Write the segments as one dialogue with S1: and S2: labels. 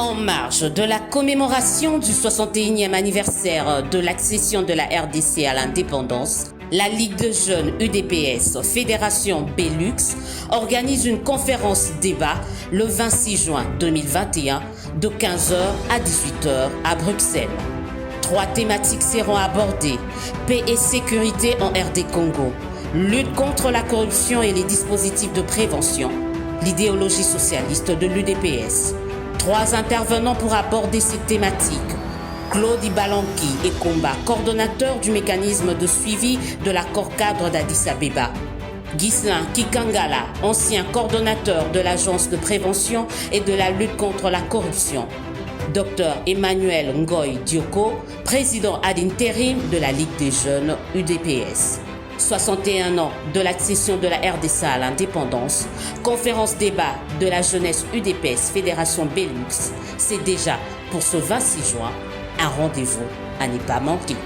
S1: En marge de la commémoration du 61e anniversaire de l'accession de la RDC à l'indépendance, la Ligue de jeunes UDPS Fédération Belux organise une conférence débat le 26 juin 2021 de 15h à 18h à Bruxelles. 3 thématiques seront abordées: paix et sécurité en RD Congo, lutte contre la corruption et les dispositifs de prévention, l'idéologie socialiste de l'UDPS. 3 intervenants pour aborder ces thématiques: Claude Ibalanki Ekomba, coordonnateur du mécanisme de suivi de l'accord cadre d'Addis Abeba; Ghislain Kikangala, ancien coordonnateur de l'agence de prévention et de la lutte contre la corruption; Dr Emmanuel Ngoy Dioko, président ad interim de la Ligue des jeunes UDPS. 61 ans de l'accession de la RDC à l'indépendance, conférence débat de la jeunesse UDPS Fédération Belux, c'est déjà pour ce 26 juin un rendez-vous à ne pas manquer.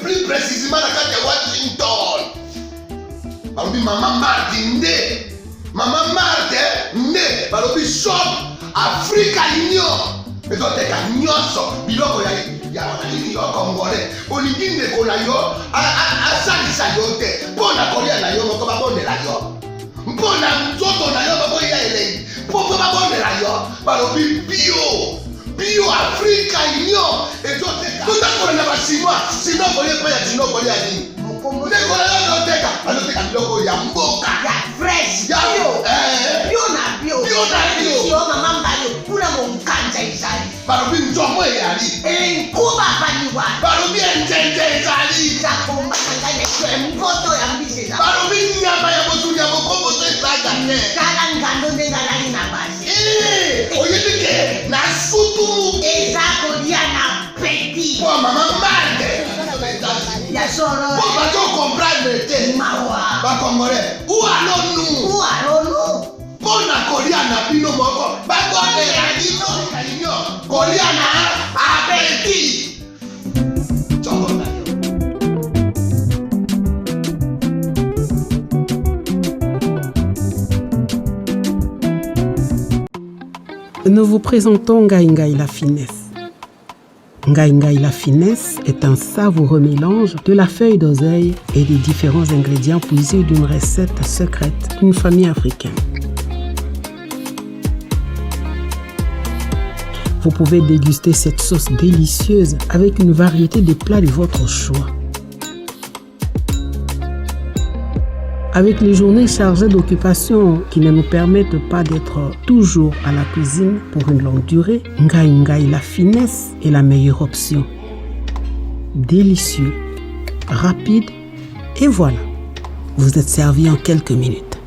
S2: Plus précisément dans la Washington. Maman Martin Maman Martin Balobi shop Africa Union. Mais donc t'es qu'à nyonso biloko ya congolais. Olingi ndeko na yo asalisa yo te. Mpona kolia na yo moko babondela yo. Mpona nzoto na yo moko ya elei. Mpo babondela yo balobi bio Africa Union. Et donc tout à l'heure on a chinois sinon on est pas sinon on est ani mokombo de ko la teka aloteka biloko ya mboka ya fresh bio yo mama mbayo kuna monkanja izali barobi nzomo yali nkuba baniwa barobi njenje izali zakomba kangane kwa mpoto ya mbise barobi nyama ya botu ya mokombo to isaga ne kala ngando ndengalani na basi oyedike na sutu ezako diana petit pour maman Marde ya solo pour pas to comprendre te mawa ba congolais où allons-nous pour na kolia na bino moko ba bonne la bino kolia na appétit.
S3: Nous vous présentons Ngai Ngai la finesse. Ngai Ngai la finesse est un savoureux mélange de la feuille d'oseille et des différents ingrédients puisés d'une recette secrète d'une famille africaine. Vous pouvez déguster cette sauce délicieuse avec une variété de plats de votre choix. Avec les journées chargées d'occupations qui ne nous permettent pas d'être toujours à la cuisine pour une longue durée, Ngai Ngai la finesse est la meilleure option. Délicieux, rapide et voilà, vous êtes servi en quelques minutes.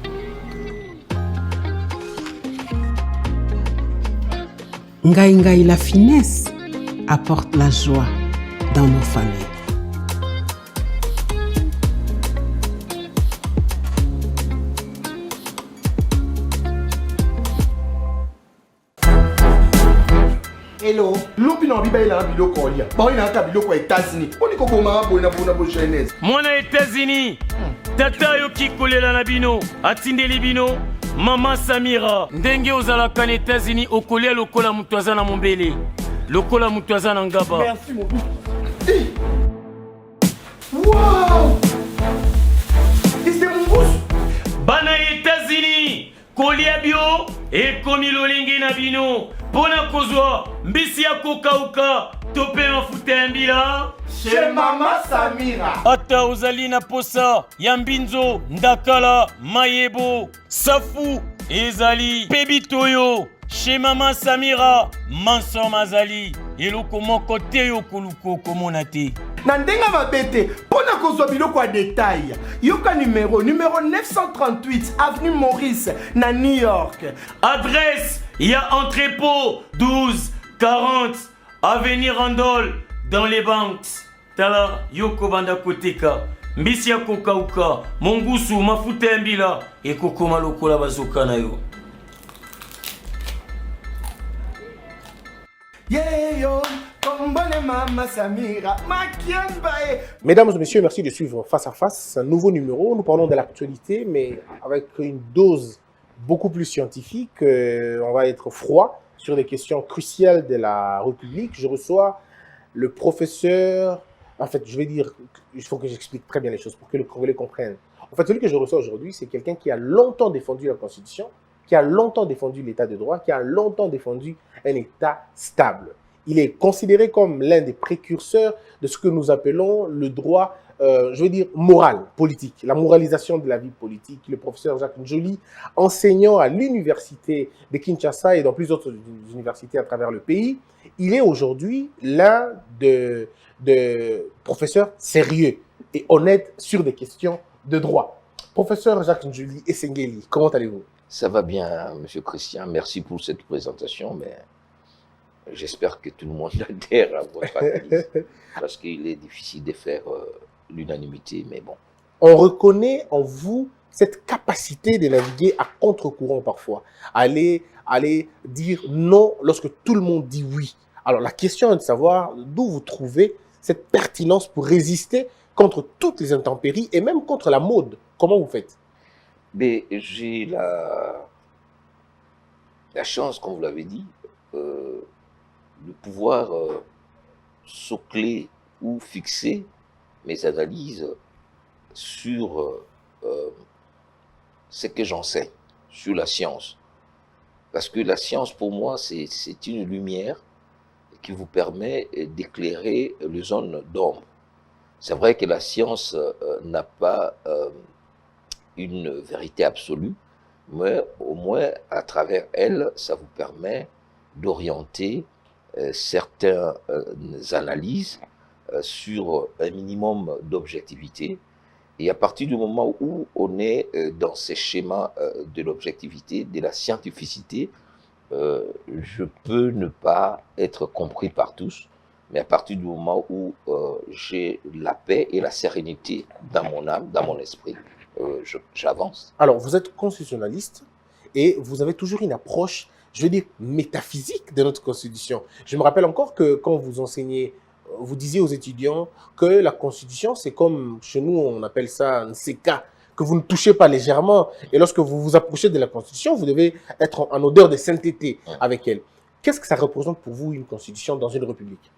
S3: Ngai Ngai la finesse apporte la joie dans nos familles.
S4: Hello. Lupi na biba ila biloko olia. Ba ina ka biloko États-Unis. Oni ko boma bona bo jeunesse.
S5: Mwana États-Unis. Tata yo kikolela na bino, atindeli bino. Maman Samira, ndenge ozalaka na États-Unis okolia lokola mutu aza na mombele. Lokola mutu aza na ngaba.
S4: Merci mon bouche. Wow! C'est mon bouche.
S5: Bana États-Unis, kolia bio ekomi lolingi na bino. Pona kozwa mbisi ya kokauka tope mafuta ya mbila
S4: Chez Maman Samira.
S5: ata ozali na posa ya mbinzo ndakala mayebo safu ezali pebitoyo chez Maman Samira manso mazali eloko moko te yo koluko komona te
S4: Na ndenga mabete pona kozwa biloko ya détail. Yoka numéro 938 avenue Maurice na New York.
S5: Adresse, il y a entrepôt 12 40 avenue Randol dans les banques. Tala yoko banda koteka mbisi ya kokauka mongusu mafuta ya mbila ekokoma lokola bazoka na yo.
S4: Yeyo, kombone mama Samira, makiambae.
S6: Mesdames et messieurs, merci de suivre Face à Face, un nouveau numéro. Nous parlons de l'actualité, mais avec une dose beaucoup plus scientifique. On va être froid sur les questions cruciales de la République. Je reçois le professeur... En fait, je vais dire, il faut que j'explique très bien les choses pour que le Congolais comprenne. En fait, celui que je reçois aujourd'hui, c'est quelqu'un qui a longtemps défendu la Constitution, qui a longtemps défendu l'État de droit, qui a longtemps défendu un État stable. Il est considéré comme l'un des précurseurs de ce que nous appelons le droit, je veux dire, moral, politique, la moralisation de la vie politique. Le professeur Jacques Njoli, enseignant à l'université de Kinshasa et dans plusieurs autres universités à travers le pays, il est aujourd'hui l'un de professeurs sérieux et honnêtes sur des questions de droit. Professeur Jacques Njoli Essengeli, comment allez-vous?
S7: Ça va bien, Monsieur Christian. Merci pour cette présentation, mais j'espère que tout le monde adhère à votre analyse, parce qu'il est difficile de faire l'unanimité, mais bon.
S6: On reconnaît en vous cette capacité de naviguer à contre-courant parfois, aller dire non lorsque tout le monde dit oui. Alors la question est de savoir d'où vous trouvez cette pertinence pour résister contre toutes les intempéries et même contre la mode. Comment vous faites?
S7: Mais j'ai la chance, comme vous l'avez dit, de pouvoir socler ou fixer mes analyses sur ce que j'enseigne, sur la science. Parce que la science, pour moi, c'est une lumière qui vous permet d'éclairer les zones d'ombre. C'est vrai que la science n'a pas une vérité absolue, mais au moins, à travers elle, ça vous permet d'orienter certaines analyses sur un minimum d'objectivité. Et à partir du moment où on est dans ces schémas de l'objectivité, de la scientificité, je peux ne pas être compris par tous, mais à partir du moment où j'ai la paix et la sérénité dans mon âme, dans mon esprit, j'avance.
S6: Alors, vous êtes constitutionnaliste et vous avez toujours une approche, je veux dire, métaphysique de notre Constitution. Je me rappelle encore que quand vous enseignez, vous disiez aux étudiants que la Constitution, c'est comme chez nous, on appelle ça un CK, que vous ne touchez pas légèrement. Et lorsque vous vous approchez de la Constitution, vous devez être en odeur de sainteté avec elle. Qu'est-ce que ça représente pour vous, une Constitution dans une République?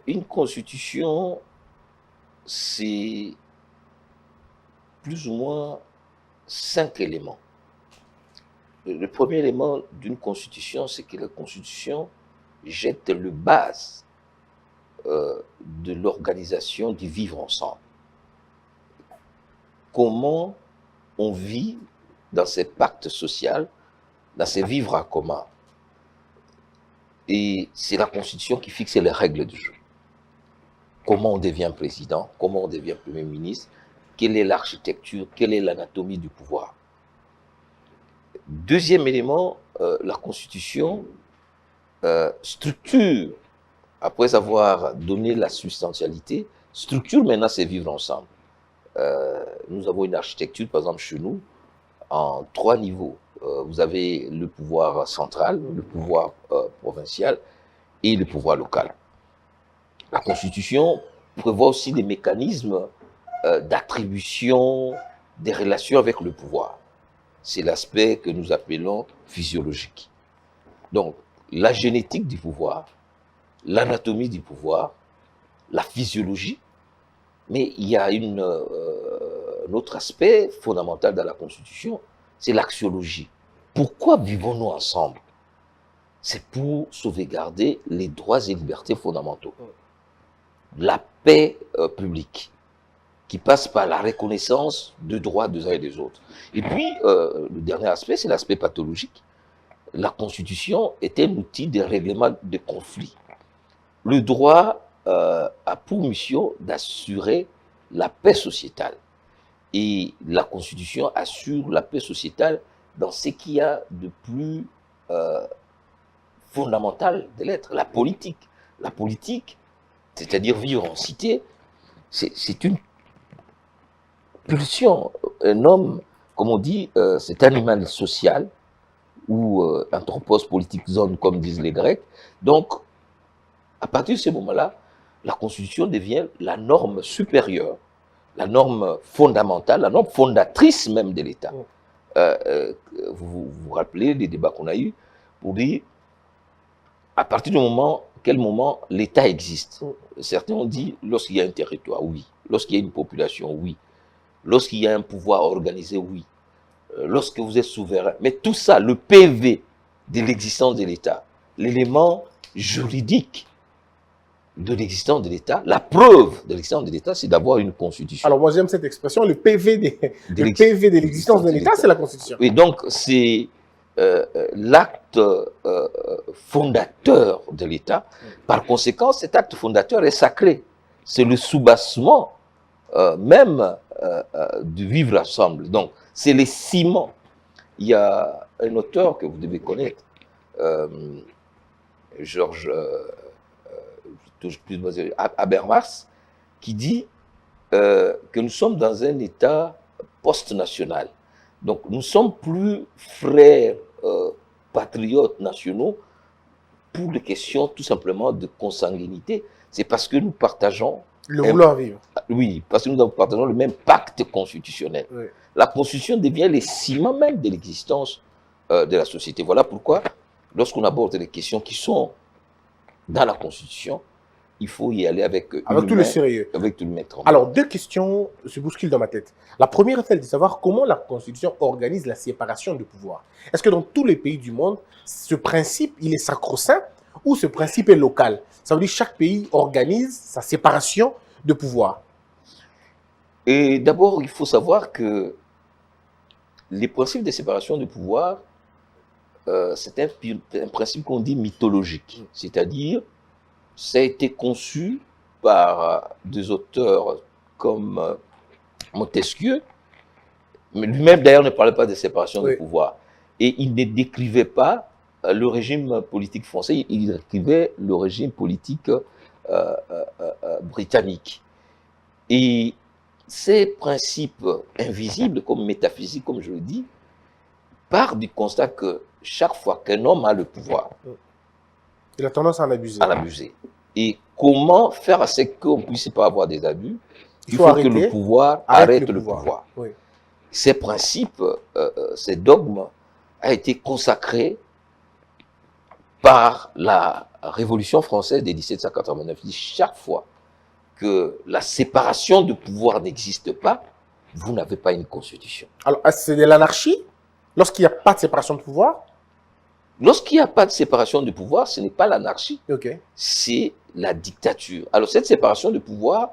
S7: Une Constitution, c'est plus ou moins 5 éléments. Le premier élément d'une Constitution, c'est que la Constitution jette le base de l'organisation du vivre ensemble. Comment on vit dans ces pactes sociaux, dans ces vivres en commun. Et c'est la Constitution qui fixe les règles du jeu. Comment on devient président, comment on devient Premier ministre, quelle est l'architecture, quelle est l'anatomie du pouvoir. Deuxième élément, la Constitution structure, après avoir donné la substantialité, structure maintenant ces vivre ensemble. Nous avons une architecture, par exemple chez nous, en 3 niveaux. Vous avez le pouvoir central, le pouvoir provincial et le pouvoir local. La Constitution prévoit aussi des mécanismes d'attribution des relations avec le pouvoir. C'est l'aspect que nous appelons physiologique. Donc, la génétique du pouvoir, l'anatomie du pouvoir, la physiologie, mais il y a un autre aspect fondamental dans la Constitution, c'est l'axiologie. Pourquoi vivons-nous ensemble? C'est pour sauvegarder les droits et libertés fondamentaux. La paix publique, qui passe par la reconnaissance de droits des uns et des autres. Et puis, le dernier aspect, c'est l'aspect pathologique. La Constitution est un outil de règlement de conflits. Le droit a pour mission d'assurer la paix sociétale. Et la Constitution assure la paix sociétale dans ce qu'il y a de plus fondamental de l'être, la politique. La politique, c'est-à-dire vivre en cité, c'est une pulsion. Un homme, comme on dit, c'est un animal social. ou anthropos politique zone, comme disent les Grecs. Donc, à partir de ce moment-là, la Constitution devient la norme supérieure, la norme fondamentale, la norme fondatrice même de l'État. Vous vous rappelez des débats qu'on a eus pour dire, à partir du moment, quel moment l'État existe. Certains ont dit, lorsqu'il y a un territoire, oui. Lorsqu'il y a une population, oui. Lorsqu'il y a un pouvoir organisé, oui. Lorsque vous êtes souverain. Mais tout ça, le PV de l'existence de l'État, l'élément juridique de l'existence de l'État, la preuve de l'existence de l'État, c'est d'avoir une constitution.
S6: Alors moi j'aime cette expression, le PV de l'existence de l'État, c'est la Constitution.
S7: Et donc c'est l'acte fondateur de l'État. Par conséquent, cet acte fondateur est sacré. C'est le soubassement même du vivre ensemble. Donc c'est les ciments. Il y a un auteur que vous devez connaître, Georges Habermas, qui dit que nous sommes dans un État post-national. Donc nous ne sommes plus frères patriotes nationaux pour les questions tout simplement de consanguinité. C'est parce que nous partageons...
S6: Le vouloir vivre.
S7: Oui, parce que nous partageons le même pacte constitutionnel. Oui. La Constitution devient les ciments même de l'existence de la société. Voilà pourquoi, lorsqu'on aborde les questions qui sont dans la Constitution, il faut y aller avec
S6: tout le sérieux.
S7: Avec tout le maître.
S6: Alors, deux questions se bousculent dans ma tête. La première est celle de savoir comment la Constitution organise la séparation du pouvoir. Est-ce que dans tous les pays du monde, ce principe, il est sacro-saint ou ce principe est local? Ça veut dire que chaque pays organise sa séparation de pouvoir.
S7: Et d'abord, il faut savoir que les principes de séparation de pouvoir, c'est un principe qu'on dit mythologique. C'est-à-dire, ça a été conçu par des auteurs comme Montesquieu, mais lui-même d'ailleurs ne parlait pas de séparation de pouvoir. Et il ne décrivait pas le régime politique français, il décrivait le régime politique britannique. Et ces principes invisibles, comme métaphysiques, comme je le dis, partent du constat que chaque fois qu'un homme a le pouvoir,
S6: il a tendance à en abuser.
S7: Et comment faire à ce qu'on ne puisse pas avoir des abus? Il faut que le pouvoir arrête le pouvoir. Oui. Ces principes, ces dogmes, a été consacré par la Révolution française de 1789. Chaque fois que la séparation de pouvoir n'existe pas, vous n'avez pas une constitution.
S6: Alors, c'est de l'anarchie? Lorsqu'il n'y a pas de séparation de pouvoir?
S7: Lorsqu'il n'y a pas de séparation de pouvoir, ce n'est pas l'anarchie, c'est la dictature. Alors cette séparation de pouvoir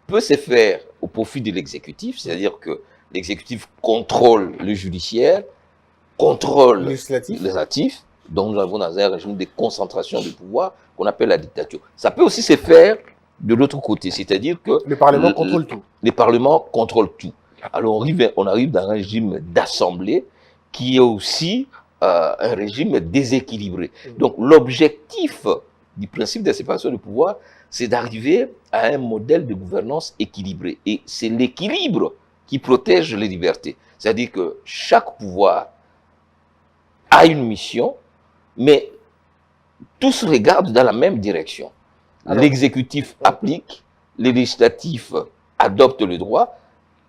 S7: peut se faire au profit de l'exécutif, c'est-à-dire que l'exécutif contrôle le judiciaire, contrôle le législatif, donc nous avons dans un régime de concentration de pouvoir qu'on appelle la dictature. Ça peut aussi se faire de l'autre côté, c'est-à-dire que
S6: le Parlement contrôle tout.
S7: Le Parlement contrôle tout. Alors on arrive dans un régime d'assemblée qui est aussi un régime déséquilibré. Donc l'objectif du principe de séparation de pouvoir, c'est d'arriver à un modèle de gouvernance équilibré. Et c'est l'équilibre qui protège les libertés. C'est-à-dire que chaque pouvoir a une mission, mais tous regardent dans la même direction. L'exécutif applique, les législatifs adoptent le droit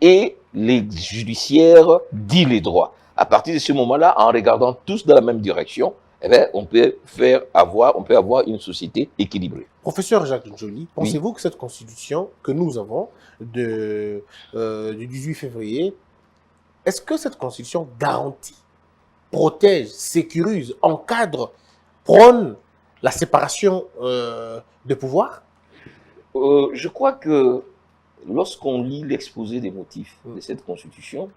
S7: et les judiciaires disent les droits. À partir de ce moment-là, en regardant tous dans la même direction, eh bien, on peut avoir une société équilibrée.
S6: Professeur Jacques Njoli, pensez-vous que cette constitution que nous avons du 18 février, est-ce que cette constitution garantit, protège, sécurise, encadre, prône la séparation de pouvoir?
S7: Je crois que lorsqu'on lit l'exposé des motifs de cette constitution,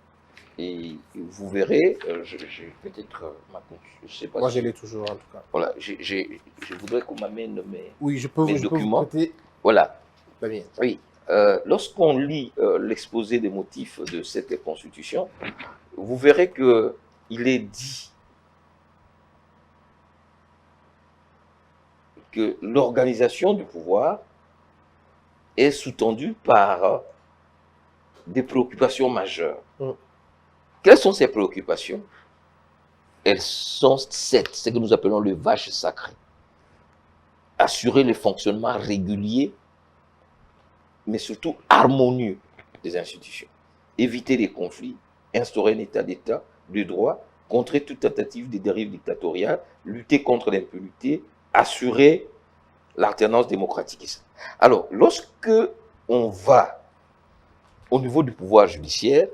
S7: et vous verrez, j'ai peut-être je sais pas.
S6: Moi, je l'ai toujours, en tout cas.
S7: Voilà, je voudrais qu'on m'amène mes
S6: Je
S7: documents.
S6: peux vous
S7: voilà.
S6: Très bien.
S7: Oui. Lorsqu'on lit l'exposé des motifs de cette constitution, vous verrez que il est dit que l'organisation du pouvoir est sous-tendue par des préoccupations majeures. Quelles sont ces préoccupations? elles sont 7, ce que nous appelons le vache sacré. Assurer le fonctionnement régulier, mais surtout harmonieux des institutions. Éviter les conflits, instaurer un état d'État de droit, contrer toute tentative de dérive dictatoriale, lutter contre l'impunité, assurer l'alternance démocratique. Alors, lorsque on va au niveau du pouvoir judiciaire,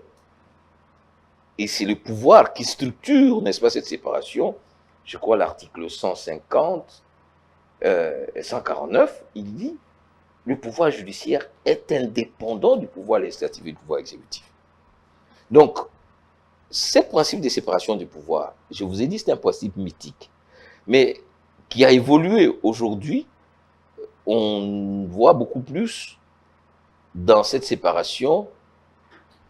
S7: et c'est le pouvoir qui structure, n'est-ce pas, cette séparation, je crois l'article 150 et 149, il dit le pouvoir judiciaire est indépendant du pouvoir législatif et du pouvoir exécutif. Donc, ce principe de séparation du pouvoir, je vous ai dit, c'est un principe mythique, mais qui a évolué aujourd'hui. On voit beaucoup plus dans cette séparation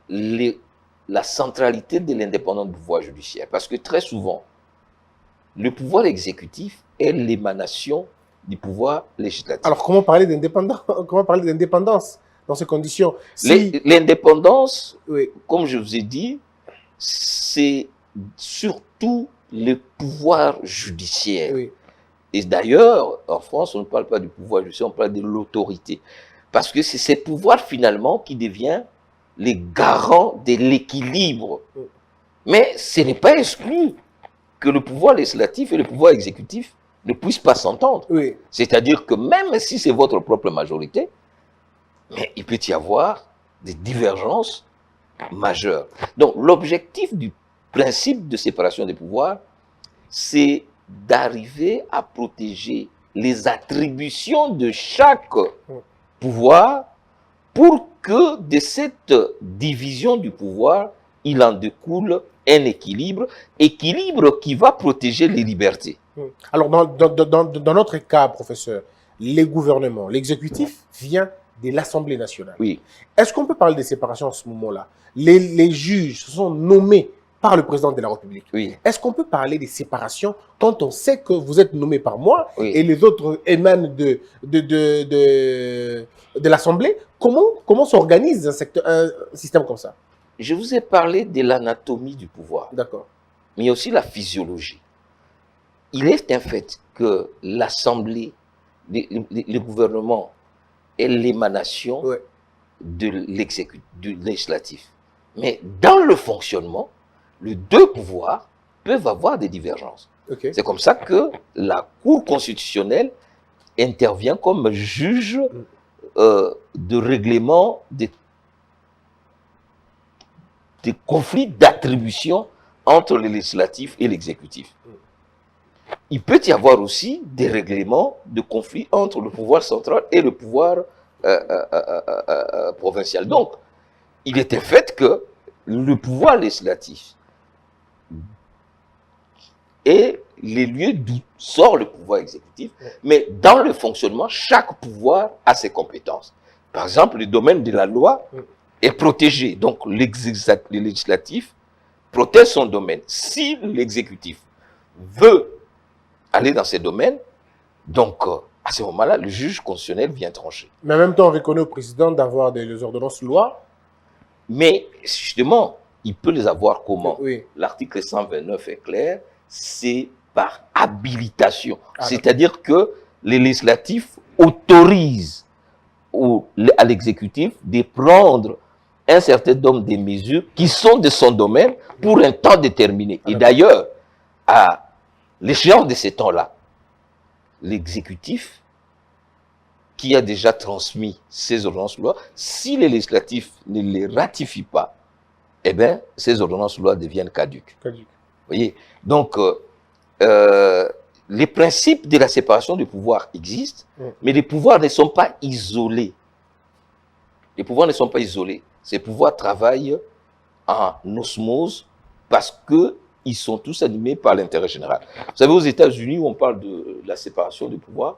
S7: la centralité de l'indépendance du pouvoir judiciaire. Parce que très souvent, le pouvoir exécutif est l'émanation du pouvoir législatif.
S6: Alors, comment parler d'indépendance dans ces conditions?
S7: L'indépendance,
S6: oui,
S7: comme je vous ai dit, c'est surtout le pouvoir judiciaire.
S6: oui.
S7: Et d'ailleurs, en France, on ne parle pas du pouvoir judiciaire, on parle de l'autorité. Parce que c'est ce pouvoir, finalement, qui devient les garants de l'équilibre. Mais ce n'est pas exclu que le pouvoir législatif et le pouvoir exécutif ne puissent pas s'entendre.
S6: Oui.
S7: C'est-à-dire que même si c'est votre propre majorité, mais il peut y avoir des divergences majeures. Donc, l'objectif du principe de séparation des pouvoirs, c'est d'arriver à protéger les attributions de chaque pouvoir pour que de cette division du pouvoir, il en découle un équilibre qui va protéger les libertés.
S6: Alors, dans notre cas, professeur, les gouvernements, l'exécutif vient de l'Assemblée nationale.
S7: Oui.
S6: Est-ce qu'on peut parler de séparation en ce moment-là? Les juges sont nommés par le président de la République.
S7: Oui.
S6: Est-ce qu'on peut parler de séparation quand on sait que vous êtes nommé par moi,
S7: oui,
S6: et les autres émanent de l'Assemblée? Comment s'organise un système comme ça?
S7: Je vous ai parlé de l'anatomie du pouvoir.
S6: D'accord.
S7: Mais il y a aussi la physiologie. Il est un fait que l'Assemblée, le gouvernement est l'émanation
S6: Ouais.
S7: du législatif. Mais dans le fonctionnement, les deux pouvoirs peuvent avoir des divergences.
S6: Okay.
S7: C'est comme ça que la Cour constitutionnelle intervient comme juge de règlement des conflits d'attribution entre le législatif et l'exécutif. Il peut y avoir aussi des règlements de conflits entre le pouvoir central et le pouvoir provincial. Donc, il est un fait que le pouvoir législatif est les lieux d'où sort le pouvoir exécutif, mais dans le fonctionnement, chaque pouvoir a ses compétences. Par exemple, le domaine de la loi est protégé. Donc, le législatif protège son domaine. Si l'exécutif veut aller dans ces domaines, donc à ce moment-là, le juge constitutionnel vient trancher.
S6: Mais en même temps, on reconnaît au président d'avoir des ordonnances loi.
S7: Mais justement, il peut les avoir comment?
S6: Oui.
S7: L'article 129 est clair, c'est par habilitation. C'est-à-dire que les législatifs autorisent à l'exécutif de prendre un certain nombre de mesures qui sont de son domaine pour un temps déterminé. Et d'ailleurs, à l'échéance de ces temps-là, l'exécutif qui a déjà transmis ces ordonnances-loi, si les législatifs ne les ratifient pas, eh bien, ces ordonnances-loi deviennent caduques. Vous voyez? Donc, les principes de la séparation du pouvoir existent, mais les pouvoirs ne sont pas isolés. Les pouvoirs ne sont pas isolés. Ces pouvoirs travaillent en osmose parce qu'ils sont tous animés par l'intérêt général. Vous savez, aux États-Unis, on parle de la séparation du pouvoir.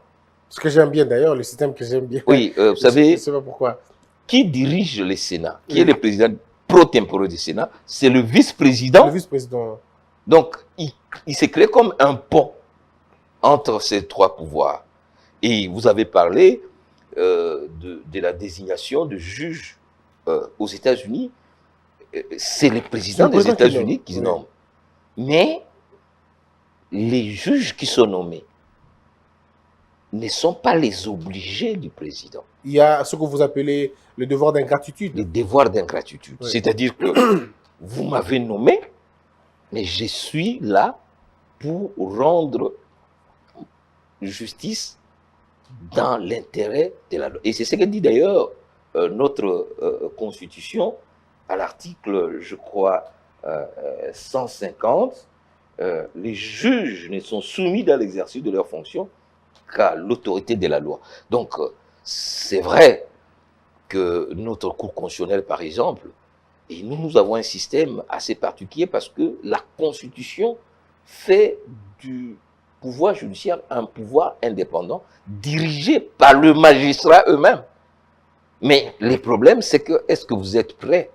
S6: Ce que j'aime bien d'ailleurs, le système que j'aime bien.
S7: Oui, vous savez,
S6: je ne sais pas pourquoi.
S7: Qui dirige le Sénat, qui est le président pro-tempore du Sénat, c'est le vice-président.
S6: Le vice-président.
S7: Donc, il s'est créé comme un pont entre ces trois pouvoirs. Et vous avez parlé de la désignation de juges aux États-Unis. C'est le président des États-Unis qui nomme. Mais les juges qui sont nommés ne sont pas les obligés du président.
S6: Il y a ce que vous appelez le devoir d'ingratitude.
S7: Le devoir d'ingratitude.
S6: Oui.
S7: C'est-à-dire que vous m'avez nommé, mais je suis là pour rendre justice dans l'intérêt de la loi. Et c'est ce que dit d'ailleurs notre constitution à l'article, je crois, 150. Les juges ne sont soumis dans l'exercice de leurs fonctions qu'à l'autorité de la loi. Donc, c'est vrai que notre Cour constitutionnelle, par exemple, et nous avons un système assez particulier parce que la Constitution fait du pouvoir judiciaire un pouvoir indépendant dirigé par le magistrat eux-mêmes. Mais le problème, c'est que est-ce que vous êtes prêt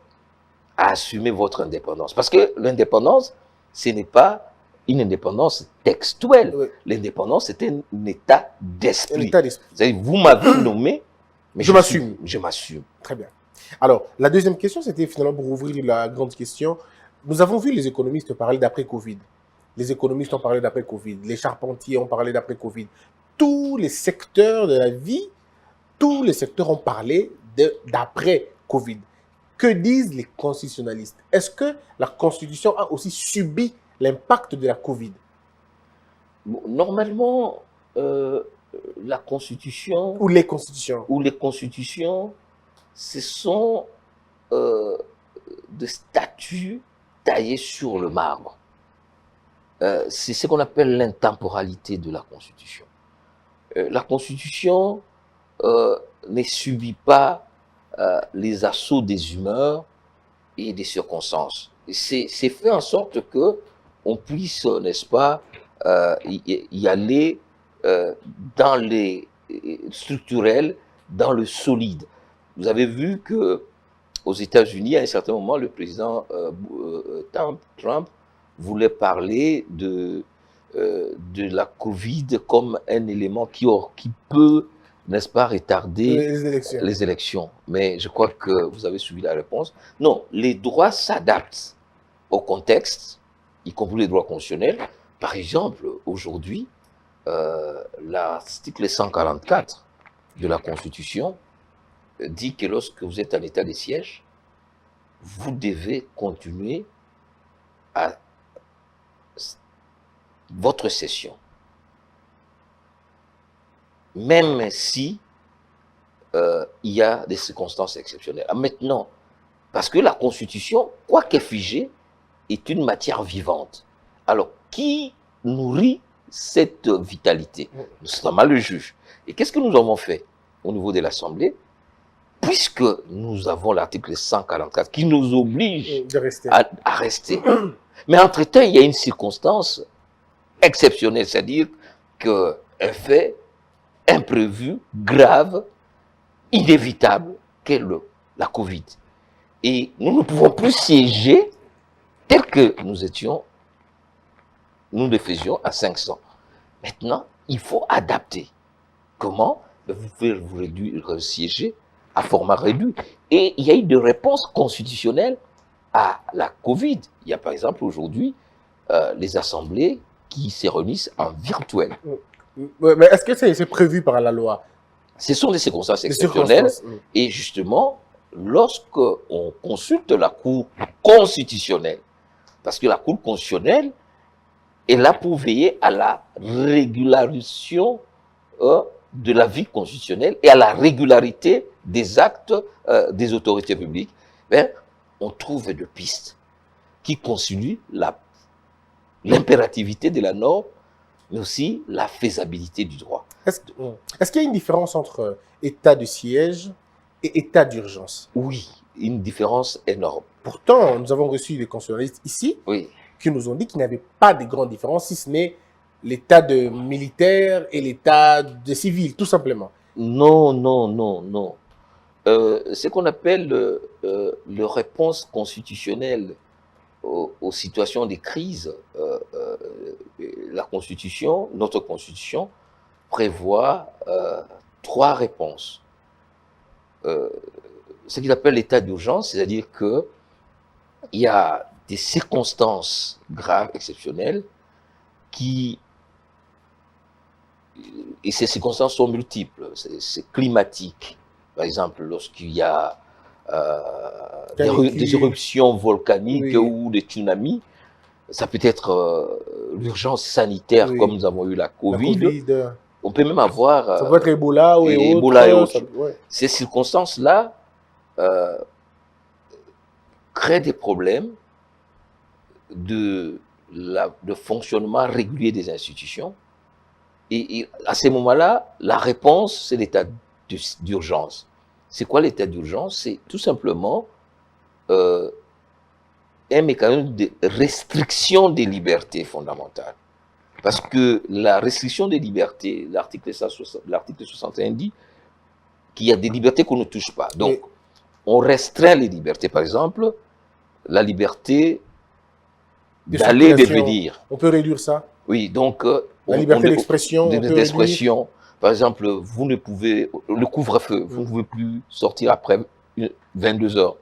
S7: à assumer votre indépendance? Parce que l'indépendance, ce n'est pas une indépendance textuelle.
S6: Oui.
S7: L'indépendance, c'est un état d'esprit.
S6: Un état d'esprit.
S7: C'est-à-dire, vous m'avez nommé, mais
S6: Je m'assume.
S7: Je m'assume.
S6: Très bien. Alors, la deuxième question, c'était finalement pour ouvrir la grande question. Nous avons vu les économistes parler d'après-Covid. Les économistes ont parlé d'après-Covid. Les charpentiers ont parlé d'après-Covid. Tous les secteurs de la vie, tous les secteurs ont parlé d'après-Covid. Que disent les constitutionnalistes? Est-ce que la Constitution a aussi subi l'impact de la Covid?
S7: Bon, normalement, la Constitution
S6: Ou les constitutions?
S7: ou les constitutions, ce sont des statuts taillés sur le marbre. C'est ce qu'on appelle l'intemporalité de la Constitution. La Constitution ne subit pas les assauts des humeurs et des circonstances. C'est fait en sorte que on puisse, n'est-ce pas, y aller dans les structurels, dans le solide. Vous avez vu que aux États-Unis, à un certain moment, le président Trump voulait parler de la Covid comme un élément qui peut, n'est-ce pas, retarder les élections. Mais je crois que vous avez suivi la réponse. Non, les droits s'adaptent au contexte, y compris les droits constitutionnels. Par exemple, aujourd'hui, l'article 144 de la Constitution dit que lorsque vous êtes en état de siège, vous devez continuer à votre session. Même si il y a des circonstances exceptionnelles. Maintenant, parce que la Constitution, quoi qu'elle figée, est une matière vivante. Alors, qui nourrit cette vitalité? C'est normal le juge. Et qu'est-ce que nous avons fait au niveau de l'Assemblée? Puisque nous avons l'article 144 qui nous oblige à rester. Mais entre-temps, il y a une circonstance exceptionnelle, c'est-à-dire qu'un fait imprévu, grave, inévitable, qu'est la Covid. Et nous ne pouvons plus siéger tel que nous le faisions à 500. Maintenant, il faut adapter. Comment? Vous pouvez vous réduire, siéger à format réduit. Et il y a eu des réponses constitutionnelles à la Covid. Il y a par exemple aujourd'hui les assemblées qui se réunissent en virtuel.
S6: Mais est-ce que c'est prévu par la loi?
S7: Ce sont des circonstances exceptionnelles. Et justement, lorsque on consulte la Cour constitutionnelle, parce que la Cour constitutionnelle est là pour veiller à la régularisation de la vie constitutionnelle et à la régularité des actes des autorités publiques, on trouve des pistes qui constituent l'impérativité de la norme, mais aussi la faisabilité du droit.
S6: Est-ce qu'il y a une différence entre état de siège et état d'urgence?
S7: Oui, une différence énorme.
S6: Pourtant, nous avons reçu des constitutionnalistes ici qui nous ont dit qu'il n'y avait pas de grande différence, si ce n'est l'état de militaire et l'état de civil, tout simplement.
S7: Non, non, non, non. Ce qu'on appelle le réponse constitutionnelle aux situations de crise, la Constitution, notre Constitution, prévoit 3 réponses. Ce qu'il appelle l'état d'urgence, c'est-à-dire qu'il y a des circonstances graves, exceptionnelles, et ces circonstances sont multiples, c'est climatique. Par exemple, lorsqu'il y a des éruptions volcaniques ou des tsunamis, ça peut être l'urgence sanitaire comme nous avons eu la COVID. On peut même avoir...
S6: ça peut être Ebola ou
S7: Ebola et autres. Ces circonstances-là créent des problèmes de fonctionnement régulier des institutions. Et à ces moments-là, la réponse, c'est l'état d'urgence. C'est quoi l'état d'urgence? C'est tout simplement un mécanisme de restriction des libertés fondamentales. Parce que la restriction des libertés, l'article 61 dit qu'il y a des libertés qu'on ne touche pas. Donc, on restreint les libertés. Par exemple, la liberté d'aller et de venir.
S6: On peut réduire ça?
S7: Oui, donc...
S6: la liberté d'expression.
S7: Par exemple, vous ne pouvez... Le couvre-feu, vous ne pouvez plus sortir après 22 heures.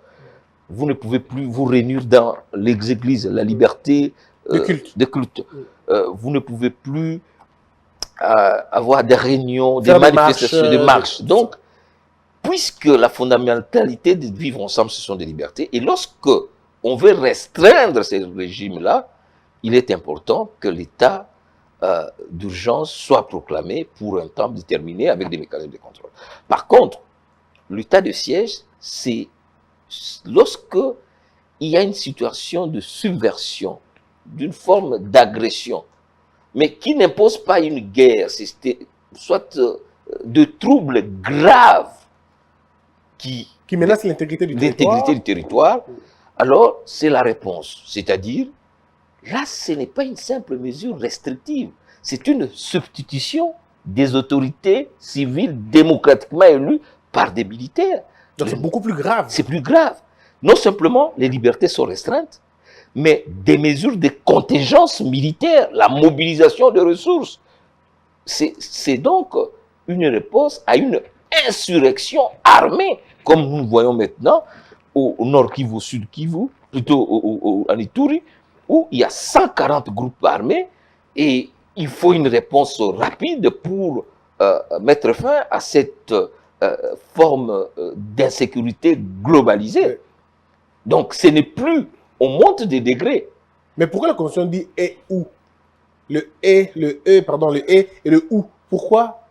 S7: Vous ne pouvez plus vous réunir dans les églises, la liberté de culte. Vous ne pouvez plus avoir des réunions, des manifestations, des marches. Donc, puisque la fondamentalité de vivre ensemble, ce sont des libertés, et lorsque on veut restreindre ces régimes-là, il est important que l'état d'urgence soit proclamé pour un temps déterminé avec des mécanismes de contrôle. Par contre, l'état de siège, c'est lorsque il y a une situation de subversion, d'une forme d'agression, mais qui n'impose pas une guerre, soit de troubles graves qui
S6: menacent l'intégrité du
S7: territoire, alors c'est la réponse. C'est-à-dire, là, ce n'est pas une simple mesure restrictive, c'est une substitution des autorités civiles démocratiquement élues par des militaires.
S6: Donc c'est beaucoup plus grave.
S7: C'est plus grave. Non simplement les libertés sont restreintes, mais des mesures de contingence militaire, la mobilisation de ressources. C'est donc une réponse à une insurrection armée, comme nous voyons maintenant au Nord Kivu, au Sud Kivu, plutôt en Ituri, où il y a 140 groupes armés et il faut une réponse rapide pour mettre fin à cette forme d'insécurité globalisée. Donc ce n'est plus, on monte des degrés.
S6: Mais pourquoi la Constitution dit « et ou » le « et », le « et » et le « ou ». Pourquoi?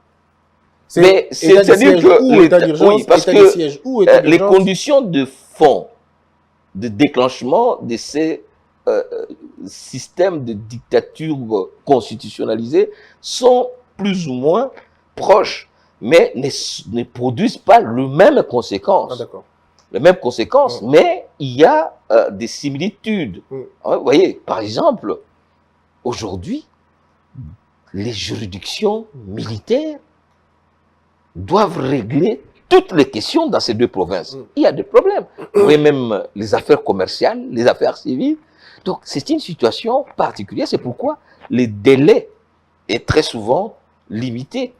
S7: C'est-à-dire que oui, parce que les conditions de fond de déclenchement de ces systèmes de dictature constitutionnalisés sont plus ou moins proches, mais ne produisent pas les mêmes conséquences.
S6: Ah, d'accord.
S7: Les mêmes conséquences, mais il y a des similitudes. Vous voyez, par exemple, aujourd'hui, les juridictions militaires doivent régler toutes les questions dans ces deux provinces. Il y a des problèmes. Vous voyez même les affaires commerciales, les affaires civiles. Donc, c'est une situation particulière. C'est pourquoi les délais est très souvent limité.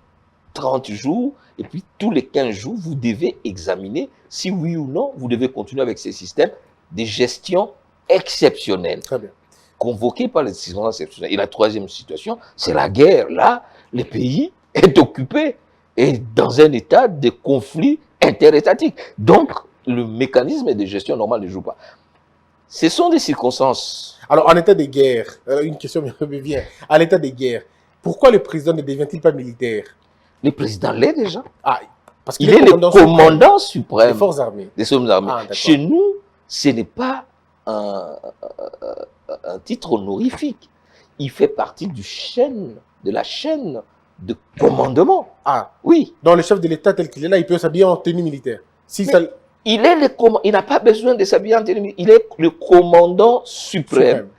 S7: 30 jours, et puis tous les 15 jours, vous devez examiner si oui ou non, vous devez continuer avec ces systèmes de gestion exceptionnelle.
S6: Très bien.
S7: Convoqués par les circonstances exceptionnelles. Et la troisième situation, c'est la guerre. Là, le pays est occupé et dans un état de conflit interétatique. Donc, le mécanisme de gestion normale ne joue pas. Ce sont des circonstances.
S6: Alors, en état de guerre, une question me vient. En état de guerre, pourquoi le président ne devient-il pas militaire?
S7: Le président l'est déjà.
S6: Ah, parce
S7: qu'il est le commandant suprême
S6: des forces armées.
S7: Des forces armées. Ah, chez nous, ce n'est pas un titre honorifique. Il fait partie de la chaîne de commandement.
S6: Ah,
S7: oui.
S6: Donc le chef de l'État tel qu'il est là, il peut s'habiller en tenue militaire.
S7: Il n'a pas besoin de s'habiller en tenue militaire. Il est le commandant suprême.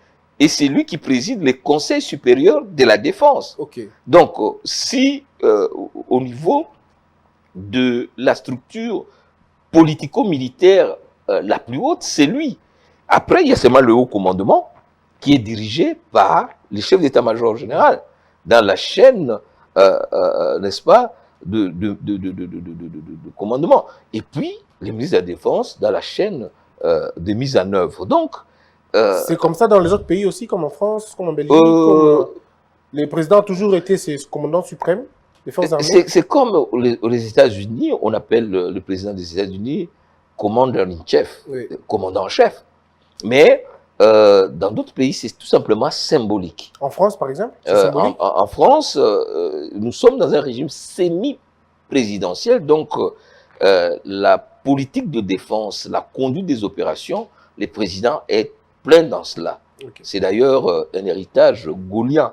S7: Et c'est lui qui préside le Conseil supérieur de la défense.
S6: Okay.
S7: Donc, si au niveau de la structure politico-militaire la plus haute, c'est lui. Après, il y a seulement le haut commandement qui est dirigé par le chef d'état-major général dans la chaîne, n'est-ce pas, de commandement. Et puis, les ministres de la Défense dans la chaîne de mise en œuvre. Donc,
S6: c'est comme ça dans les autres pays aussi, comme en France, comme en Belgique Le président a toujours été ce commandant suprême des forces armées.
S7: C'est comme aux États-Unis, on appelle le président des États-Unis commander-in-chef,
S6: Oui.
S7: commandant en chef. Mais dans d'autres pays, c'est tout simplement symbolique.
S6: En France, par exemple, c'est symbolique.
S7: En France, nous sommes dans un régime semi-présidentiel, donc la politique de défense, la conduite des opérations, le président est plein dans cela.
S6: Ok.
S7: C'est d'ailleurs un héritage gaulien,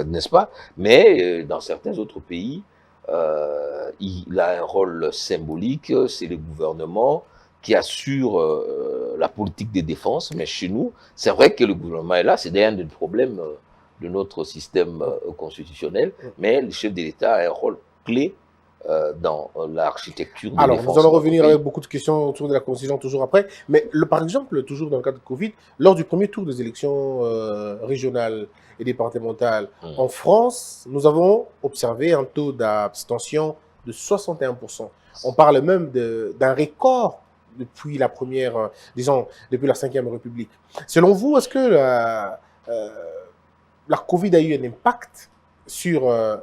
S7: n'est-ce pas? Mais dans certains autres pays, il a un rôle symbolique, c'est le gouvernement qui assure la politique de défense, mais chez nous, c'est vrai que le gouvernement est là, c'est d'ailleurs un des problèmes de notre système constitutionnel, mais le chef de l'État a un rôle clé dans l'architecture de
S6: Alors,
S7: défense.
S6: nous allons revenir avec beaucoup de questions autour de la Constitution toujours après. Mais par exemple, toujours dans le cas de Covid, lors du premier tour des élections régionales et départementales en France, nous avons observé un taux d'abstention de 61%. On parle même d'un record depuis la première, disons, depuis la 5e République. Selon vous, est-ce que la Covid a eu un impact sur la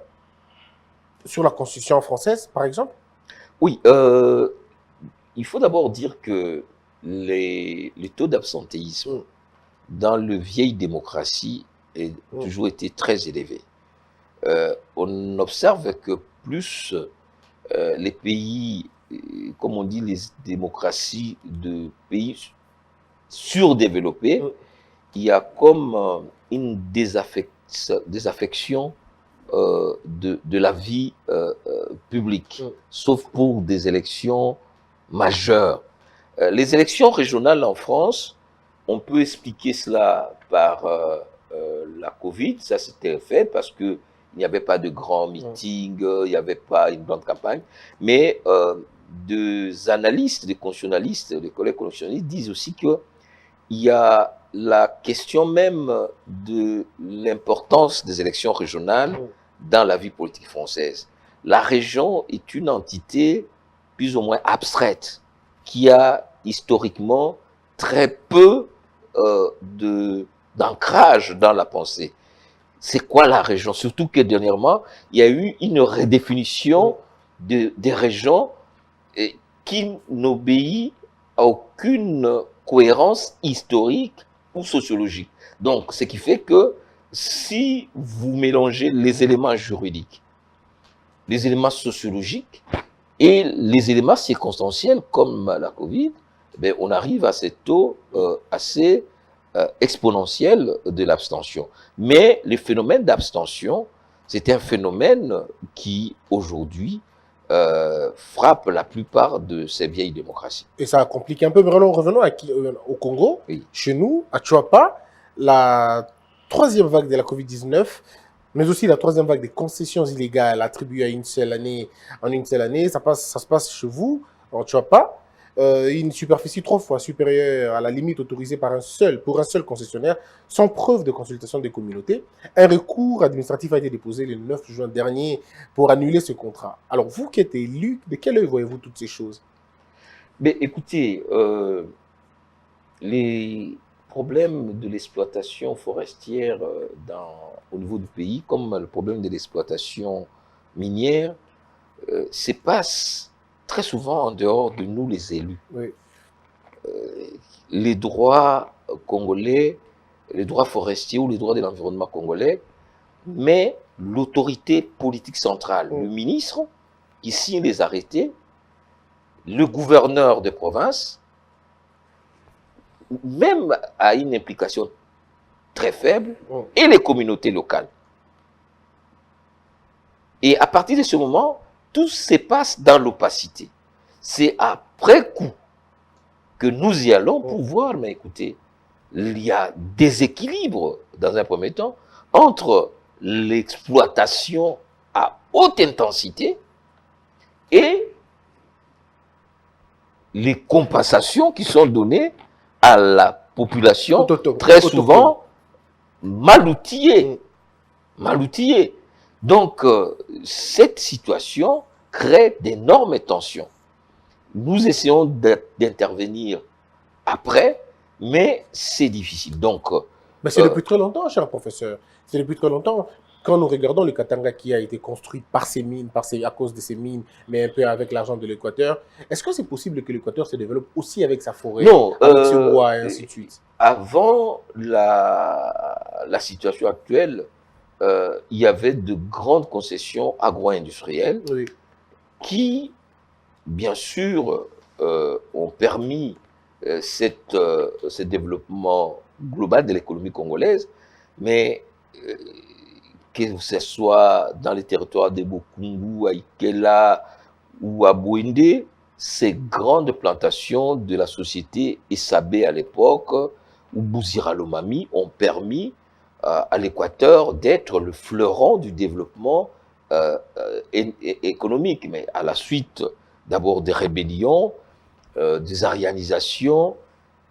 S6: Constitution française, par exemple?
S7: Oui, il faut d'abord dire que les taux d'absentéisme dans le vieille démocratie ont toujours été très élevés. On observe que plus les pays, comme on dit, les démocraties de pays surdéveloppés, il y a comme une désaffection de la vie publique, sauf pour des élections majeures. Les élections régionales en France, on peut expliquer cela par la Covid, ça c'était fait parce que il n'y avait pas de grands meetings, il n'y avait pas une grande campagne, mais des analystes, des constitutionnalistes, des collègues constitutionnalistes disent aussi que il y a la question même de l'importance des élections régionales dans la vie politique française. La région est une entité plus ou moins abstraite qui a historiquement très peu d'ancrage dans la pensée. C'est quoi la région? Surtout que dernièrement, il y a eu une redéfinition des régions qui n'obéit à aucune cohérence historique ou sociologique. Donc, ce qui fait que si vous mélangez les éléments juridiques, les éléments sociologiques et les éléments circonstanciels comme la Covid, ben, on arrive à ces taux assez exponentiels de l'abstention. Mais le phénomène d'abstention, c'est un phénomène qui, aujourd'hui, frappe la plupart de ces vieilles démocraties.
S6: Et ça complique un peu. Mais revenons au Congo.
S7: Oui.
S6: Chez nous, à Tchouapa, la troisième vague de la Covid-19, mais aussi la troisième vague des concessions illégales attribuées à une seule année, ça se passe chez vous, en Tchouapa, une superficie 3 fois supérieure à la limite autorisée pour un seul concessionnaire, sans preuve de consultation des communautés. Un recours administratif a été déposé le 9 juin dernier pour annuler ce contrat. Alors, vous qui êtes élu, de quel œil voyez-vous toutes ces choses?
S7: Mais écoutez, les problèmes de l'exploitation forestière au niveau du pays, comme le problème de l'exploitation minière, se passent très souvent en dehors de nous, les élus.
S6: Oui.
S7: Les droits congolais, les droits forestiers ou les droits de l'environnement congolais, mais l'autorité politique centrale, le ministre qui signe les arrêtés, le gouverneur de province, même a une implication très faible, et les communautés locales. Et à partir de ce moment, tout se passe dans l'opacité. C'est après coup que nous y allons pour voir, mais écoutez, il y a déséquilibre, dans un premier temps, entre l'exploitation à haute intensité et les compensations qui sont données à la population très souvent mal outillée. Donc, cette situation crée d'énormes tensions. Nous essayons d'intervenir après, mais c'est difficile. Donc,
S6: mais c'est depuis très longtemps, cher professeur. C'est depuis très longtemps. quand nous regardons le Katanga qui a été construit par ces mines, à cause de ces mines, mais un peu avec l'argent de l'Équateur, est-ce que c'est possible que l'Équateur se développe aussi avec sa forêt,
S7: Non,
S6: avec ce bois et ainsi de suite?
S7: Avant la situation actuelle, il y avait de grandes concessions agro-industrielles
S6: Oui.
S7: qui, bien sûr, ont permis ce développement global de l'économie congolaise, mais que ce soit dans les territoires de Bokungu, à Ikela ou à Bouindé, ces grandes plantations de la société Essabé à l'époque, ou Bouzira Lomami, ont permis à l'Équateur d'être le fleuron du développement économique. Mais à la suite d'abord des rébellions, des arianisations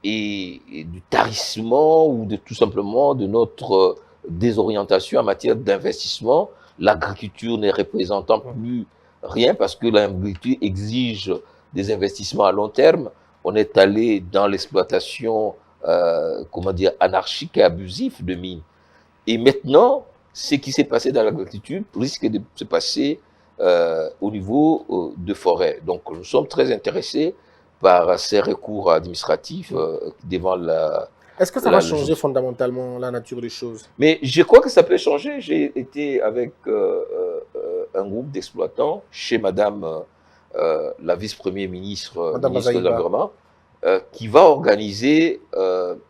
S7: et du tarissement ou de tout simplement de notre désorientation en matière d'investissement, l'agriculture ne représentant plus rien parce que l'agriculture exige des investissements à long terme. On est allé dans l'exploitation, comment dire, anarchique et abusive de mines. Et maintenant, ce qui s'est passé dans l'agriculture risque de se passer au niveau de forêt. Donc, nous sommes très intéressés par ces recours administratifs devant la...
S6: Est-ce que ça va changer fondamentalement la nature des choses?
S7: Mais je crois que ça peut changer. J'ai été avec un groupe d'exploitants chez Madame la vice-première ministre, ministre de l'Environnement, qui va organiser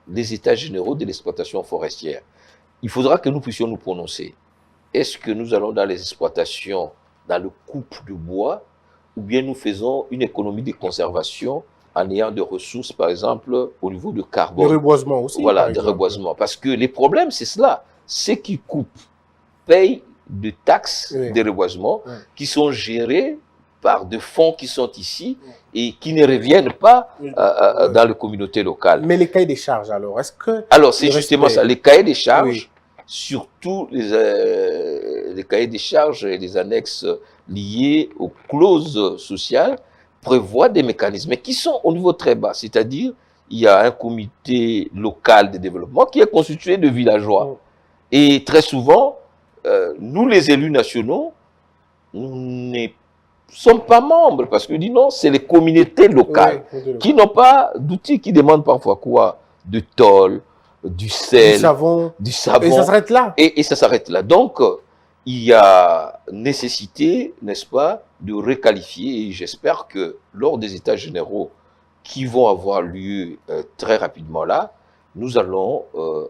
S7: les états généraux de l'exploitation forestière. Il faudra que nous puissions nous prononcer. Est-ce que nous allons dans les exploitations, dans le coupe de bois, ou bien nous faisons une économie de conservation en ayant des ressources, par exemple, au niveau de carbone.
S6: Le reboisement aussi.
S7: Voilà, de reboisement. Parce que les problèmes, c'est cela. Ceux qui coupent payent des taxes de reboisement qui sont gérées par des fonds qui sont ici et qui ne reviennent pas dans les communautés locales.
S6: Mais les cahiers des charges, alors, est-ce que...
S7: Alors, c'est justement ça. Les cahiers des charges, surtout les cahiers des charges et les annexes liées aux clauses sociales, prévoient des mécanismes qui sont au niveau très bas. C'est-à-dire, il y a un comité local de développement qui est constitué de villageois. Et très souvent, nous, les élus nationaux, nous ne sommes pas membres parce que, dis non, c'est les communautés locales qui n'ont pas d'outils, qui demandent parfois quoi? Du tôle, du sel, du savon.
S6: Et ça s'arrête là.
S7: Et ça s'arrête là. Donc, il y a nécessité, n'est-ce pas, de requalifier, et j'espère que lors des états généraux qui vont avoir lieu très rapidement là, nous allons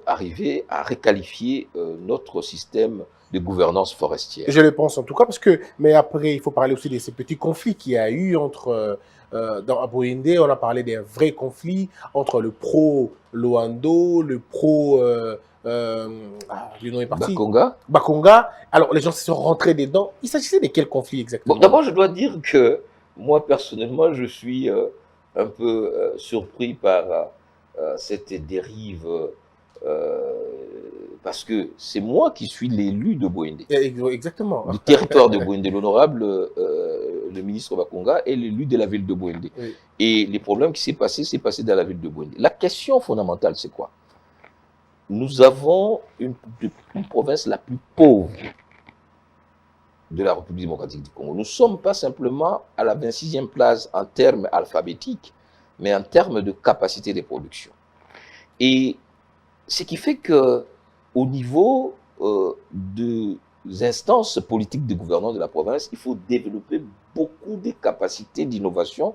S7: arriver à requalifier notre système de gouvernance forestière.
S6: Je le pense en tout cas, parce que, mais après, il faut parler aussi de ces petits conflits qu'il y a eu entre, dans Aboyende, on a parlé des vrais conflits entre le pro-Loando, le pro... le nom est parti. Bakonga. Alors, les gens se sont rentrés dedans. Il s'agissait de quel conflit exactement?
S7: Bon, d'abord, je dois dire que moi, personnellement, je suis un peu surpris par cette dérive parce que c'est moi qui suis l'élu de Boyende.
S6: Exactement.
S7: Du territoire de Boyende. L'honorable le ministre Bakonga est l'élu de la ville de Boyende. Oui. Et les problèmes qui s'est passé dans la ville de Boyende. La question fondamentale, c'est quoi? Nous avons une province la plus pauvre de la République démocratique du Congo. Nous ne sommes pas simplement à la 26e place en termes alphabétiques, mais en termes de capacité de production. Et ce qui fait que, au niveau des instances politiques de gouvernance de la province, il faut développer beaucoup de capacités d'innovation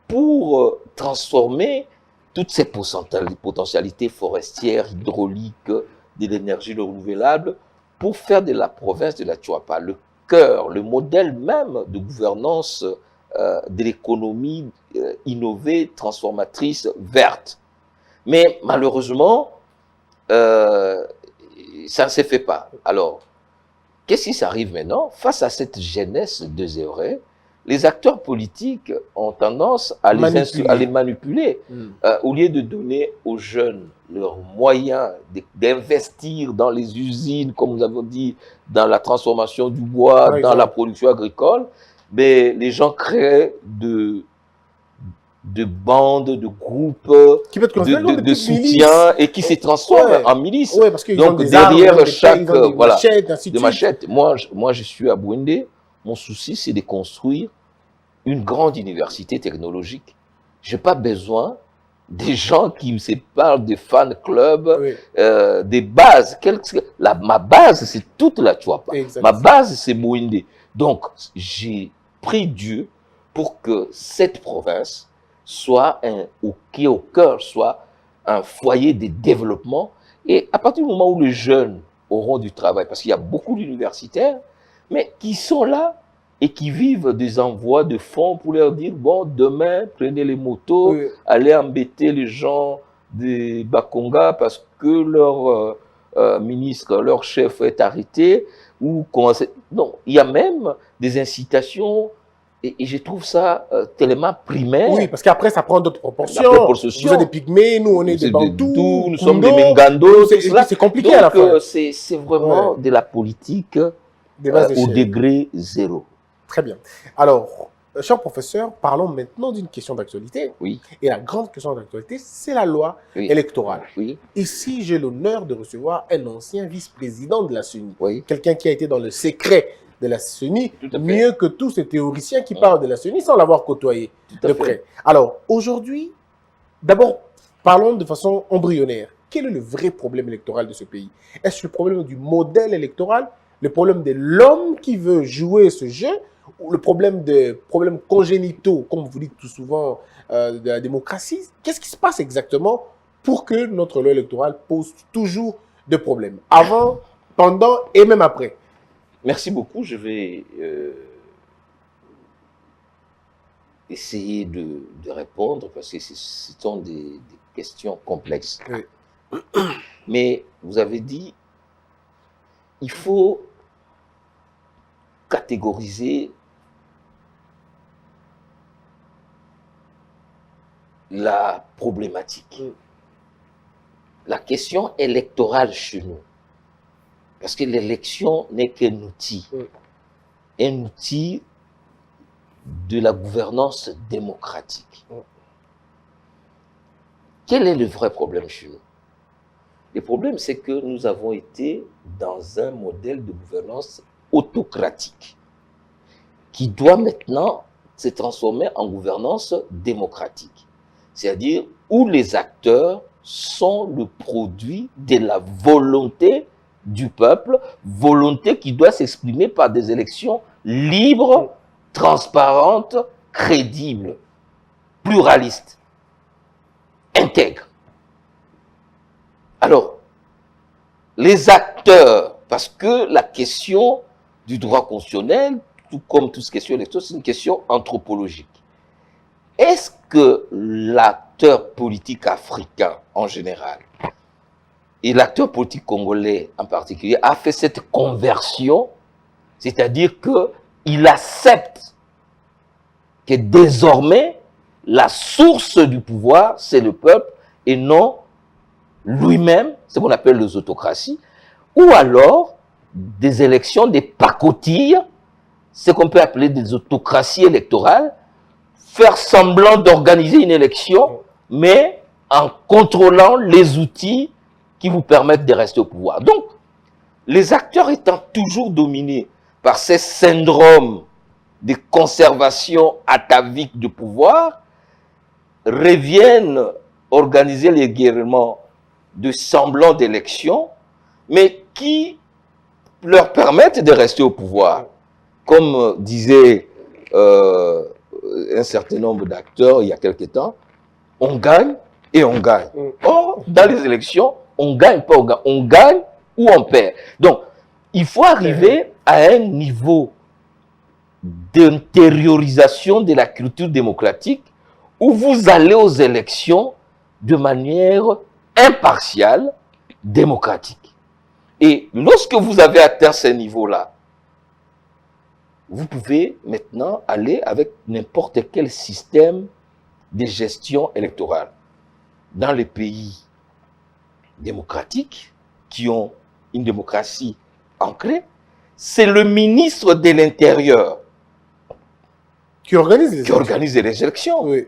S7: pour transformer toutes ces potentialités forestières, hydrauliques, de l'énergie renouvelable, pour faire de la province de la Tchouapa le cœur, le modèle même de gouvernance de l'économie innovée, transformatrice, verte. Mais malheureusement, ça ne se fait pas. Alors, qu'est-ce qui s'arrive maintenant? Face à cette jeunesse désœuvrée, les acteurs politiques ont tendance à les manipuler. Au lieu de donner aux jeunes leurs moyens d'investir dans les usines, comme nous avons dit, dans la transformation du bois, dans la production agricole, mais les gens créent de bandes, de groupes,
S6: Qui peut être considéré comme des
S7: de
S6: petites
S7: soutien et qui se transforment
S6: Ouais.
S7: en milices.
S6: Ouais, parce qu'ils
S7: Donc
S6: ont des
S7: derrière
S6: armes, ils ont des
S7: chaque
S6: ils ont des
S7: voilà,
S6: machettes, ainsi de
S7: de
S6: suite.
S7: machette, moi je suis à Bouindé. Mon souci c'est de construire une grande université technologique. J'ai pas besoin des gens qui me séparent des fan clubs,
S6: Oui.
S7: des bases. Ma base, c'est toute la Tchouapa.
S6: Exact.
S7: Ma base, c'est Bouindé. Donc, j'ai pris Dieu pour que cette province soit qui au cœur, soit un foyer de développement. Et à partir du moment où les jeunes auront du travail, parce qu'il y a beaucoup d'universitaires, mais qui sont là et qui vivent des envois de fonds pour leur dire, bon, demain, prenez les motos,
S6: Oui.
S7: allez embêter les gens de Bakonga parce que leur ministre, leur chef est arrêté, ou commencer. Non, il y a même des incitations, et je trouve ça tellement primaire.
S6: Oui, parce qu'après, ça prend d'autres proportions.
S7: La proportion.
S6: Vous êtes des pygmées, nous, on est des bantous.
S7: Nous sommes des
S6: Kundo.
S7: Mengando, tout cela.
S6: C'est compliqué
S7: Donc,
S6: à la fin.
S7: c'est vraiment de la politique
S6: Des bases
S7: au
S6: d'échelle.
S7: degré zéro.
S6: Très bien. Alors, cher professeur, parlons maintenant d'une question d'actualité.
S7: Oui,
S6: Et la grande question d'actualité, c'est la loi
S7: oui.
S6: électorale.
S7: Oui,
S6: Ici, j'ai l'honneur de recevoir un ancien vice-président de la CENI.
S7: oui.
S6: Quelqu'un qui a été dans le secret de la CENI,
S7: Tout à fait.
S6: mieux que tous ces théoriciens qui parlent de la CENI sans l'avoir côtoyé
S7: Tout à
S6: de
S7: fait.
S6: près. Alors, aujourd'hui, d'abord, parlons de façon embryonnaire. Quel est le vrai problème électoral de ce pays? Est-ce le problème du modèle électoral, le problème de l'homme qui veut jouer ce jeu, ou le problème des problèmes congénitaux, comme vous dites tout souvent, de la démocratie? Qu'est-ce qui se passe exactement pour que notre loi électorale pose toujours des problèmes, avant, pendant et même après?
S7: Merci beaucoup. Je vais essayer de répondre parce que ce sont des questions complexes.
S6: Oui.
S7: Mais vous avez dit, il faut catégoriser la problématique. La question électorale chez nous. Parce que l'élection n'est qu'un outil. Un outil de la gouvernance démocratique. Quel est le vrai problème chez nous? Le problème, c'est que nous avons été dans un modèle de gouvernance autocratique qui doit maintenant se transformer en gouvernance démocratique. C'est-à-dire où les acteurs sont le produit de la volonté du peuple, volonté qui doit s'exprimer par des élections libres, transparentes, crédibles, pluralistes, intègres. Alors, les acteurs, parce que la question du droit constitutionnel, tout comme toute question électorale, c'est une question anthropologique. Est-ce que l'acteur politique africain en général et l'acteur politique congolais en particulier a fait cette conversion, c'est-à-dire qu'il accepte que désormais la source du pouvoir, c'est le peuple et non lui-même, ce qu'on appelle les autocraties, ou alors des élections, des pacotilles, ce qu'on peut appeler des autocraties électorales, faire semblant d'organiser une élection, mais en contrôlant les outils qui vous permettent de rester au pouvoir. Donc, les acteurs étant toujours dominés par ces syndromes de conservation atavique du pouvoir, reviennent organiser les guerrements de semblant d'élection, mais qui leur permettent de rester au pouvoir. Comme disait un certain nombre d'acteurs il y a quelque temps, on gagne et on gagne. Or, dans les élections, on gagne pas, on gagne ou on perd. Donc, il faut arriver à un niveau d'intériorisation de la culture démocratique où vous allez aux élections de manière impartiale, démocratique. Et lorsque vous avez atteint ce niveau-là, vous pouvez maintenant aller avec n'importe quel système de gestion électorale. Dans les pays démocratiques, qui ont une démocratie ancrée, c'est le ministre de l'Intérieur
S6: Qui organise les
S7: les élections.
S6: Oui.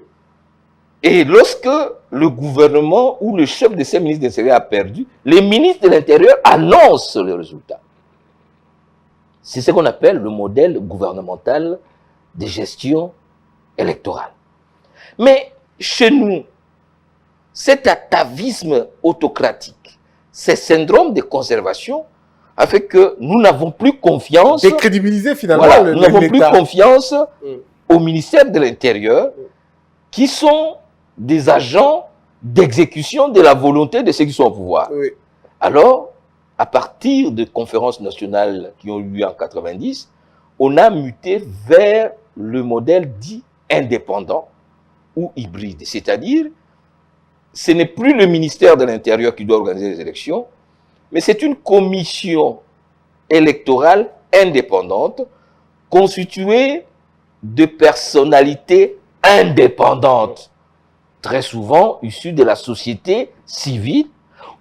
S7: Et lorsque le gouvernement ou le chef de ces ministres de l'Intérieur a perdu, les ministres de l'Intérieur annoncent le résultat. C'est ce qu'on appelle le modèle gouvernemental de gestion électorale. Mais chez nous, cet atavisme autocratique, ce syndrome de conservation a fait que nous n'avons plus confiance.
S6: Décrédibiliser finalement
S7: Voilà,
S6: le
S7: nous n'avons plus
S6: l'État.
S7: confiance au ministère de l'Intérieur, qui sont des agents d'exécution de la volonté de ceux qui sont au pouvoir.
S6: Oui.
S7: Alors, à partir de conférences nationales qui ont eu lieu en 90, on a muté vers le modèle dit indépendant ou hybride. C'est-à-dire, ce n'est plus le ministère de l'Intérieur qui doit organiser les élections, mais c'est une commission électorale indépendante constituée de personnalités indépendantes, très souvent issues de la société civile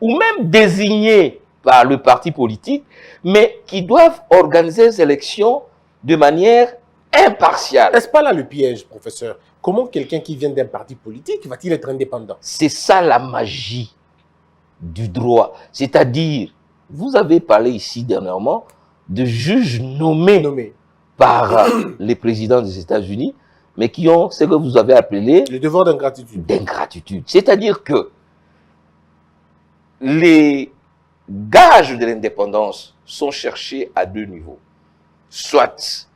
S7: ou même désignées par le parti politique, mais qui doivent organiser les élections de manière impartiale.
S6: Est-ce pas là le piège, professeur? Comment quelqu'un qui vient d'un parti politique va-t-il être indépendant?
S7: C'est ça la magie du droit. C'est-à-dire, vous avez parlé ici dernièrement de juges nommés par les présidents des États-Unis, mais qui ont ce que vous avez appelé
S6: le devoir d'ingratitude.
S7: D'ingratitude. C'est-à-dire que les gages de l'indépendance sont cherchés à deux niveaux. Soit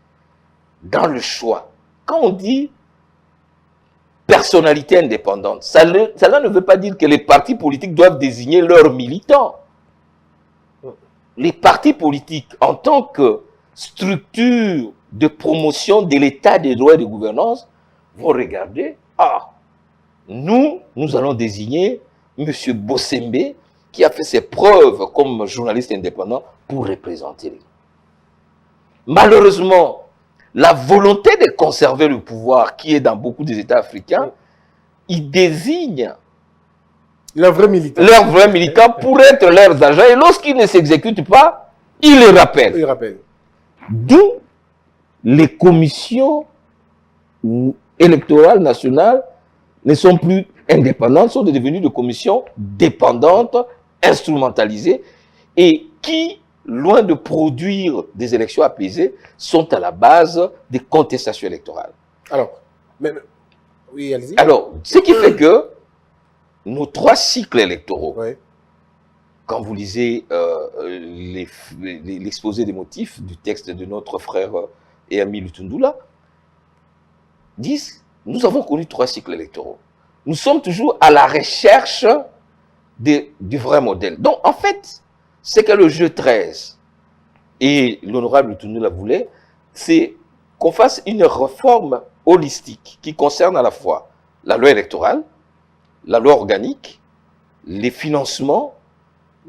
S7: dans le choix. Quand on dit personnalité indépendante, cela ne veut pas dire que les partis politiques doivent désigner leurs militants. Les partis politiques, en tant que structure de promotion de l'état des droits et de gouvernance, vont regarder, nous allons désigner M. Bossembe, qui a fait ses preuves comme journaliste indépendant pour représenter les. Malheureusement, la volonté de conserver le pouvoir qui est dans beaucoup des États africains, ils désignent
S6: leurs vrais
S7: militants pour être leurs agents, et lorsqu'ils ne s'exécutent pas, ils les rappellent. D'où les commissions électorales nationales ne sont plus indépendantes, sont devenues des commissions dépendantes, instrumentalisées, et qui, loin de produire des élections apaisées, sont à la base des contestations électorales.
S6: Alors, oui, allez-y.
S7: Alors, ce qui fait que nos 3 cycles électoraux, quand vous lisez l'exposé des motifs du texte de notre frère et ami Lutundula, disent, nous avons connu 3 cycles électoraux. Nous sommes toujours à la recherche du vrai modèle. Donc, en fait, c'est que le jeu 13, et l'honorable Lutundula voulait, c'est qu'on fasse une réforme holistique qui concerne à la fois la loi électorale, la loi organique, les financements,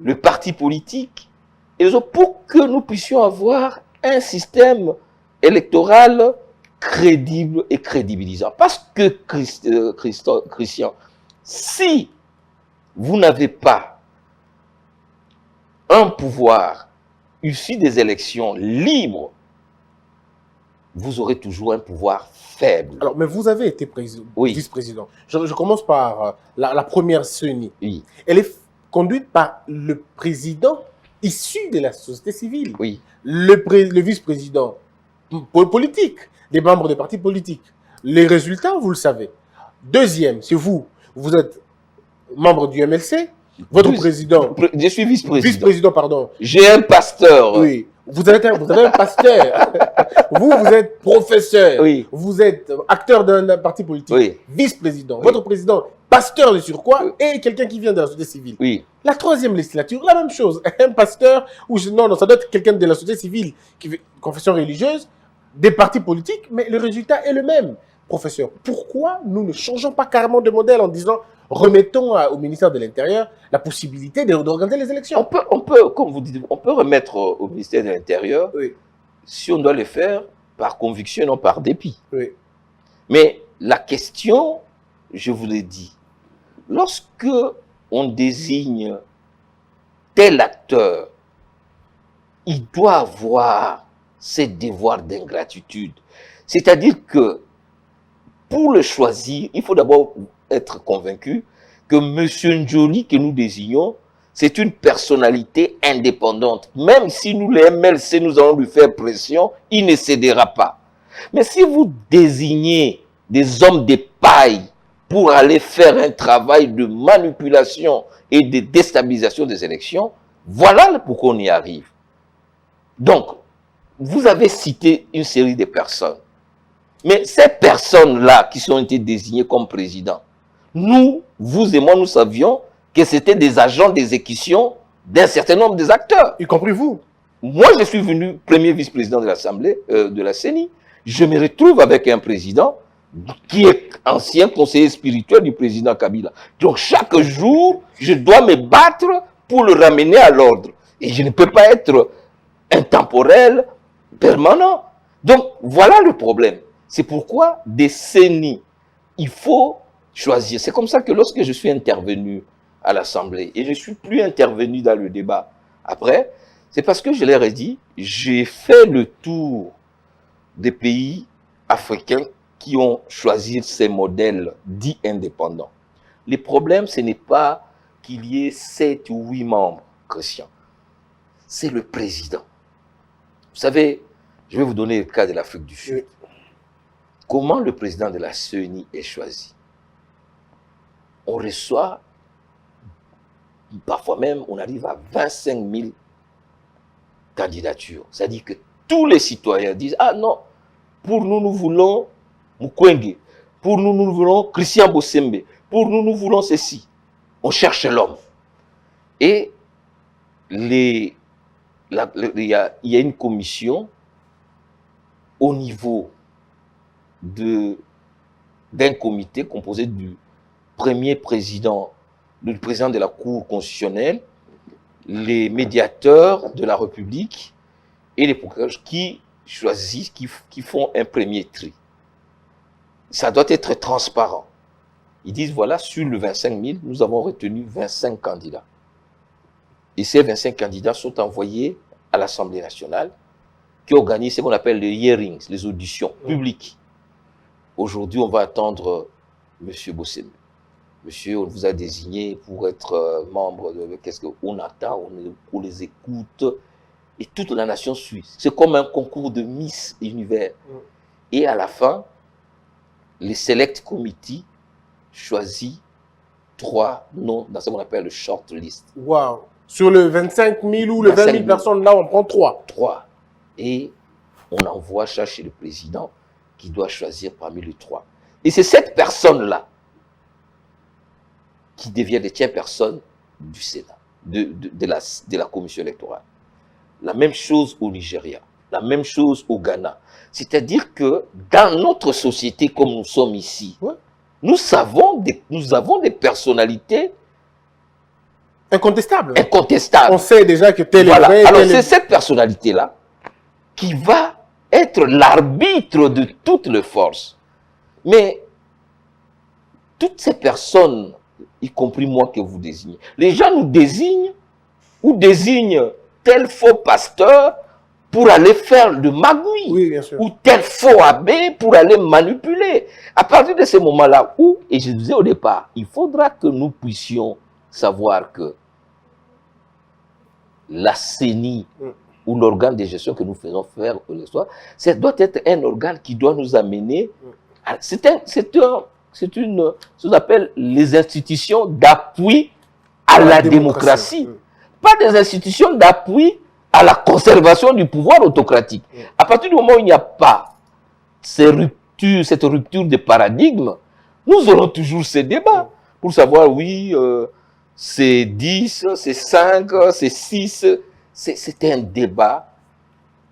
S7: le parti politique, et les autres, pour que nous puissions avoir un système électoral crédible et crédibilisant. Parce que, Christian, si vous n'avez pas un pouvoir issu des élections libres, vous aurez toujours un pouvoir faible.
S6: Alors, mais vous avez été vice-président. Je commence par la première CENI.
S7: Oui.
S6: Elle est conduite par le président issu de la société civile.
S7: Oui.
S6: Le vice-président politique, des membres des partis politiques. Les résultats, vous le savez. Deuxième, c'est vous. Vous êtes membre du MLC. Votre président...
S7: Je suis vice-président.
S6: Vice-président, pardon.
S7: J'ai un pasteur.
S6: Oui. Vous avez un pasteur. vous êtes professeur.
S7: Oui.
S6: Vous êtes acteur d'un parti politique.
S7: Oui.
S6: Vice-président.
S7: Oui.
S6: Votre président, pasteur de surcroît, et quelqu'un qui vient de la société civile.
S7: Oui.
S6: La troisième législature, la même chose. Un pasteur, non, ça doit être quelqu'un de la société civile, confession religieuse, des partis politiques, mais le résultat est le même. Professeur, pourquoi nous ne changeons pas carrément de modèle en disant remettons au ministère de l'Intérieur la possibilité d'organiser les élections?
S7: On peut, comme vous dites, on peut remettre au ministère de l'Intérieur si on doit le faire par conviction et non par dépit.
S6: Oui.
S7: Mais la question, je vous l'ai dit, lorsque on désigne tel acteur, il doit avoir ses devoirs d'ingratitude. C'est-à-dire que pour le choisir, il faut d'abord être convaincus que M. Njoli que nous désignons, c'est une personnalité indépendante. Même si nous, les MLC, nous allons lui faire pression, il ne cédera pas. Mais si vous désignez des hommes de paille pour aller faire un travail de manipulation et de déstabilisation des élections, voilà pourquoi on y arrive. Donc, vous avez cité une série de personnes. Mais ces personnes-là qui ont été désignées comme présidents, nous, vous et moi, nous savions que c'était des agents d'exécution d'un certain nombre des acteurs.
S6: Y compris vous.
S7: Moi, je suis venu premier vice-président de l'Assemblée, de la CENI. Je me retrouve avec un président qui est ancien conseiller spirituel du président Kabila. Donc, chaque jour, je dois me battre pour le ramener à l'ordre. Et je ne peux pas être intemporel, permanent. Donc, voilà le problème. C'est pourquoi des CENI, il faut choisir. C'est comme ça que lorsque je suis intervenu à l'Assemblée, et je ne suis plus intervenu dans le débat après, c'est parce que je leur ai dit, j'ai fait le tour des pays africains qui ont choisi ces modèles dits indépendants. Le problème, ce n'est pas qu'il y ait 7 ou 8 membres chrétiens. C'est le président. Vous savez, je vais vous donner le cas de l'Afrique du Sud. Comment le président de la CENI est choisi? On reçoit, parfois même, on arrive à 25 000 candidatures. C'est-à-dire que tous les citoyens disent, ah non, pour nous, nous voulons Mukwege. Pour nous, nous voulons Christian Bossembe. Pour nous, nous voulons ceci. On cherche l'homme. Et il y a une commission au niveau d'un comité composé du premier président, du président de la Cour constitutionnelle, les médiateurs de la République et les procureurs qui choisissent, qui font un premier tri. Ça doit être transparent. Ils disent, voilà, sur le 25 000, nous avons retenu 25 candidats. Et ces 25 candidats sont envoyés à l'Assemblée nationale, qui organise ce qu'on appelle les hearings, les auditions publiques. Aujourd'hui, on va attendre M. Bossembe. Monsieur, on vous a désigné pour être membre de... Qu'est-ce qu'on attend? On les écoute. Et toute la nation suit. C'est comme un concours de Miss Univers. Et à la fin, les Select Committee choisit 3 noms dans ce qu'on appelle le short list.
S6: Waouh! Sur le 25 000 ou le 20 000 personnes, là, on prend 3.
S7: 3. Et on envoie chercher le président qui doit choisir parmi les 3. Et c'est cette personne-là qui devient les tiers personnes du Sénat, de la commission électorale. La même chose au Nigeria, la même chose au Ghana. C'est-à-dire que dans notre société comme nous sommes ici, nous avons des personnalités
S6: incontestables.
S7: On
S6: sait déjà que tel est vrai.
S7: Alors c'est cette personnalité-là qui va être l'arbitre de toutes les forces. Mais toutes ces personnes, y compris moi que vous désignez, les gens nous désignent ou désignent tel faux pasteur pour aller faire le magouille, ou tel faux abbé pour aller manipuler. À partir de ce moment-là, et je disais au départ, il faudra que nous puissions savoir que la CENI ou l'organe de gestion que nous faisons faire le soir, ça doit être un organe qui doit nous amener à... C'est ce qu'on appelle les institutions d'appui à la démocratie. Pas des institutions d'appui à la conservation du pouvoir autocratique. À partir du moment où il n'y a pas cette rupture de paradigme, nous aurons toujours ces débats pour savoir, oui, c'est 10, c'est 5, c'est 6. C'est un débat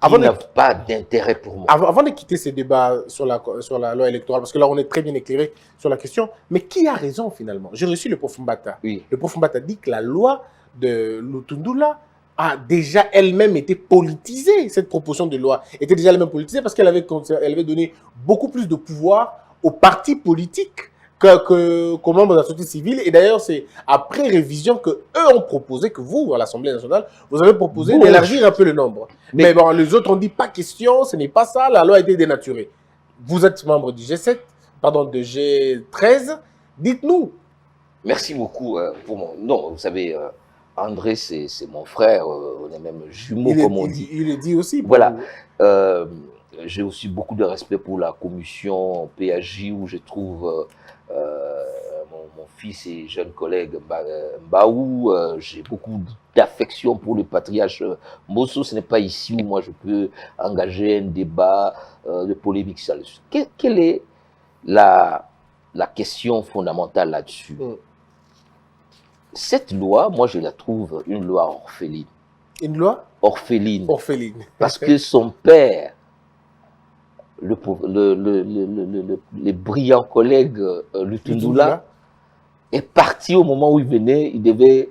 S7: qui n'a pas d'intérêt pour moi.
S6: Avant de quitter ces débats sur la loi électorale, parce que là, on est très bien éclairé sur la question, mais qui a raison finalement? J'ai reçu le prof Mbata. Le prof Mbata dit que la loi de Lutundula a déjà elle-même été politisée. Cette proposition de loi était déjà elle-même politisée parce qu'elle avait donné beaucoup plus de pouvoir aux partis politiques qu'aux membres de la société civile. Et d'ailleurs, c'est après révision qu'eux ont proposé, que vous, à l'Assemblée nationale, vous avez proposé d'élargir un peu le nombre. Mais bon, les autres ont dit pas question, ce n'est pas ça, la loi a été dénaturée. Vous êtes membre du G7, pardon, de G13. Dites-nous.
S7: Merci beaucoup pour mon... Non, vous savez, André, c'est mon frère, on est même jumeaux, comme on dit.
S6: Il est dit aussi.
S7: Voilà. J'ai aussi beaucoup de respect pour la commission PAJ, où je trouve mon fils et jeune collègue Mbaou. J'ai beaucoup d'affection pour le patriarche Mosso. Ce n'est pas ici où moi je peux engager un débat de polémique sur le sujet. Quelle est la question fondamentale là-dessus? Cette loi, moi je la trouve une loi orpheline.
S6: Une loi
S7: orpheline.
S6: Orpheline.
S7: Parce que son père, le brillant collègue Lutundula, est parti au moment où il venait, il devait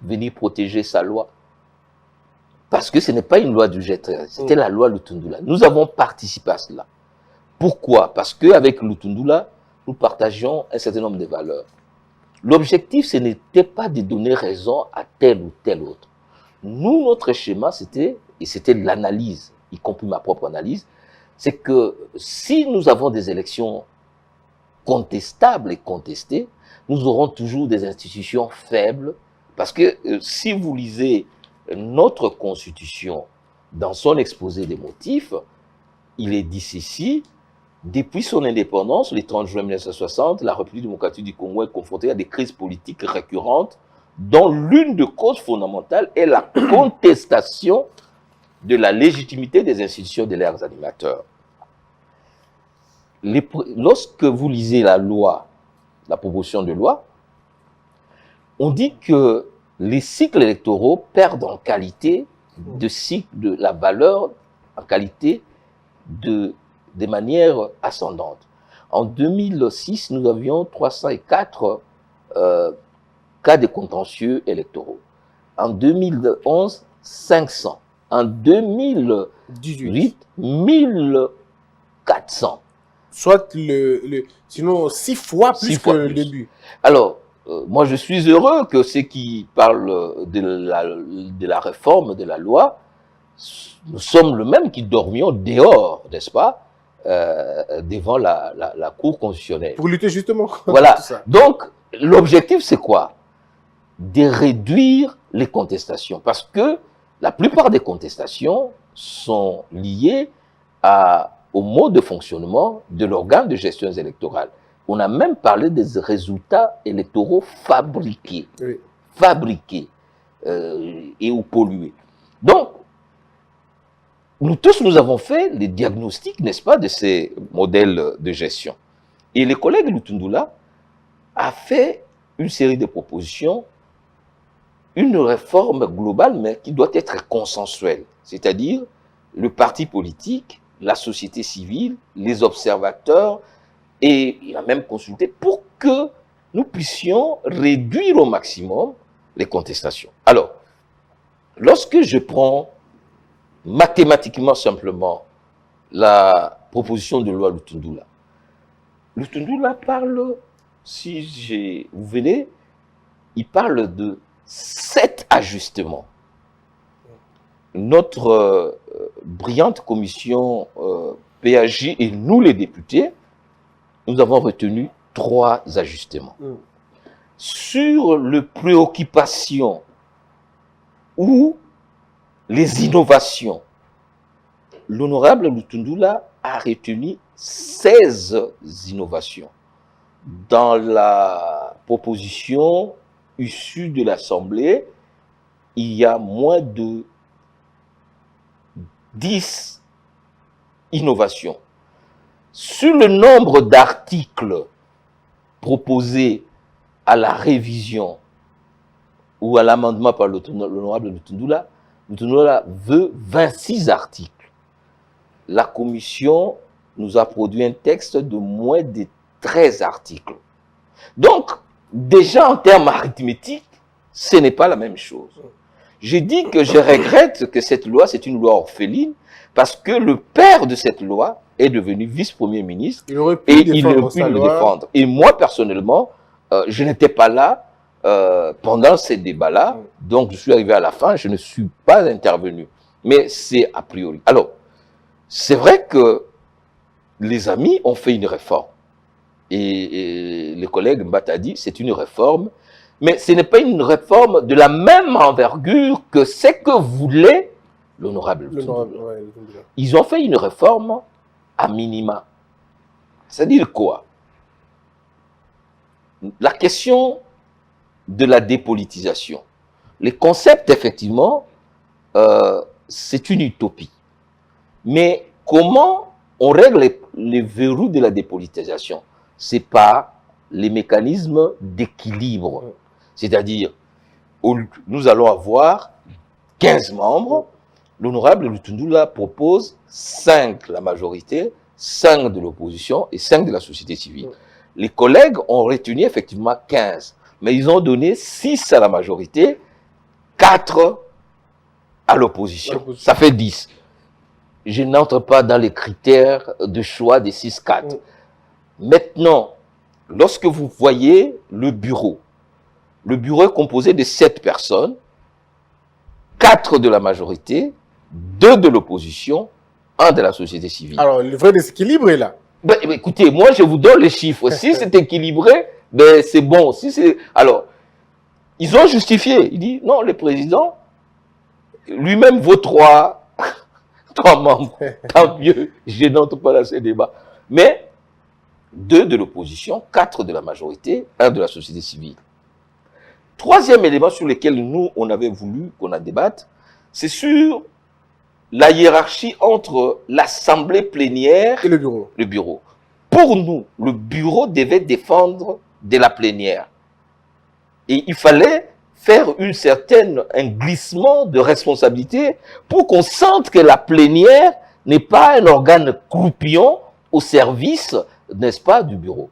S7: venir protéger sa loi. Parce que ce n'est pas une loi du G13, c'était la loi Lutundula. Nous avons participé à cela. Pourquoi? Parce qu'avec Lutundula, nous partagions un certain nombre de valeurs. L'objectif, ce n'était pas de donner raison à tel ou tel autre. Nous, notre schéma, c'était, et c'était de l'analyse, y compris ma propre analyse, c'est que si nous avons des élections contestables et contestées, nous aurons toujours des institutions faibles, parce que si vous lisez notre Constitution dans son exposé des motifs, il est dit ceci: depuis son indépendance, le 30 juin 1960, la République démocratique du Congo est confrontée à des crises politiques récurrentes dont l'une des causes fondamentales est la contestation de la légitimité des institutions de leurs animateurs. Lorsque vous lisez la loi, la proposition de loi, on dit que les cycles électoraux perdent en qualité de cycle, de la valeur en qualité de manière ascendante. En 2006, nous avions 304 cas de contentieux électoraux. En 2011, 500. En 2018, 1400.
S6: Soit sinon 6 fois plus que le début.
S7: Alors, moi je suis heureux que ceux qui parlent de la réforme de la loi, nous sommes le même qui dormions dehors, n'est-ce pas, devant la Cour constitutionnelle.
S6: Pour lutter justement contre
S7: voilà.
S6: tout ça.
S7: Donc, l'objectif c'est quoi? De réduire les contestations. Parce que la plupart des contestations sont liées au mode de fonctionnement de l'organe de gestion électorale. On a même parlé des résultats électoraux fabriqués.
S6: Oui.
S7: Fabriqués et ou pollués. Donc, nous tous, nous avons fait les diagnostics, n'est-ce pas, de ces modèles de gestion. Et le collègue Lutundula a fait une série de propositions, une réforme globale, mais qui doit être consensuelle. C'est-à-dire, le parti politique, la société civile, les observateurs, et il a même consulté pour que nous puissions réduire au maximum les contestations. Alors, lorsque je prends mathématiquement simplement la proposition de loi Lutundula, Lutundula parle, si vous venez, il parle de 7 ajustements. Notre brillante commission PAJ et nous les députés, nous avons retenu 3 ajustements. Sur les préoccupations ou les innovations, l'honorable Lutundula a retenu 16 innovations. Dans la proposition issue de l'Assemblée, il y a moins de 10 innovations. Sur le nombre d'articles proposés à la révision ou à l'amendement par l'honorable Lutundula, Lutundula veut 26 articles. La commission nous a produit un texte de moins de 13 articles. Donc, déjà en termes arithmétiques, ce n'est pas la même chose. J'ai dit que je regrette que cette loi, c'est une loi orpheline, parce que le père de cette loi est devenu vice-premier ministre et il aurait pu le défendre. Et moi, personnellement, je n'étais pas là pendant ces débats-là, donc je suis arrivé à la fin, je ne suis pas intervenu. Mais c'est a priori. Alors, c'est vrai que les amis ont fait une réforme. Et le collègue Mbata dit c'est une réforme, mais ce n'est pas une réforme de la même envergure que ce que voulait l'honorable.
S6: Ouais,
S7: Ils ont fait une réforme à minima. C'est-à-dire quoi? La question de la dépolitisation. Les concepts, effectivement, c'est une utopie. Mais comment on règle les verrous de la dépolitisation? C'est par les mécanismes d'équilibre. C'est-à-dire, nous allons avoir 15 membres. L'honorable Lutundula propose 5 la majorité, 5 de l'opposition et 5 de la société civile. Les collègues ont retenu effectivement 15, mais ils ont donné 6 à la majorité, 4 à l'opposition. Ça fait 10. Je n'entre pas dans les critères de choix des 6-4. Maintenant, lorsque vous voyez le bureau est composé de 7 personnes, 4 de la majorité, 2 de l'opposition, 1 de la société civile.
S6: Alors, le vrai déséquilibre est là.
S7: Ben, écoutez, moi je vous donne les chiffres. Si c'est équilibré, ben, c'est bon. Si c'est... Alors, ils ont justifié. Il dit, non, le président, lui-même vaut 3 membres. Tant mieux, je n'entre pas dans ces débats. Mais 2 de l'opposition, 4 de la majorité, 1 de la société civile. Troisième élément sur lequel nous, on avait voulu qu'on en débatte, c'est sur la hiérarchie entre l'assemblée plénière
S6: Et le bureau.
S7: le bureau. Pour nous, le bureau devait défendre de la plénière. Et il fallait faire un glissement de responsabilité pour qu'on sente que la plénière n'est pas un organe croupion au service, n'est-ce pas, du bureau.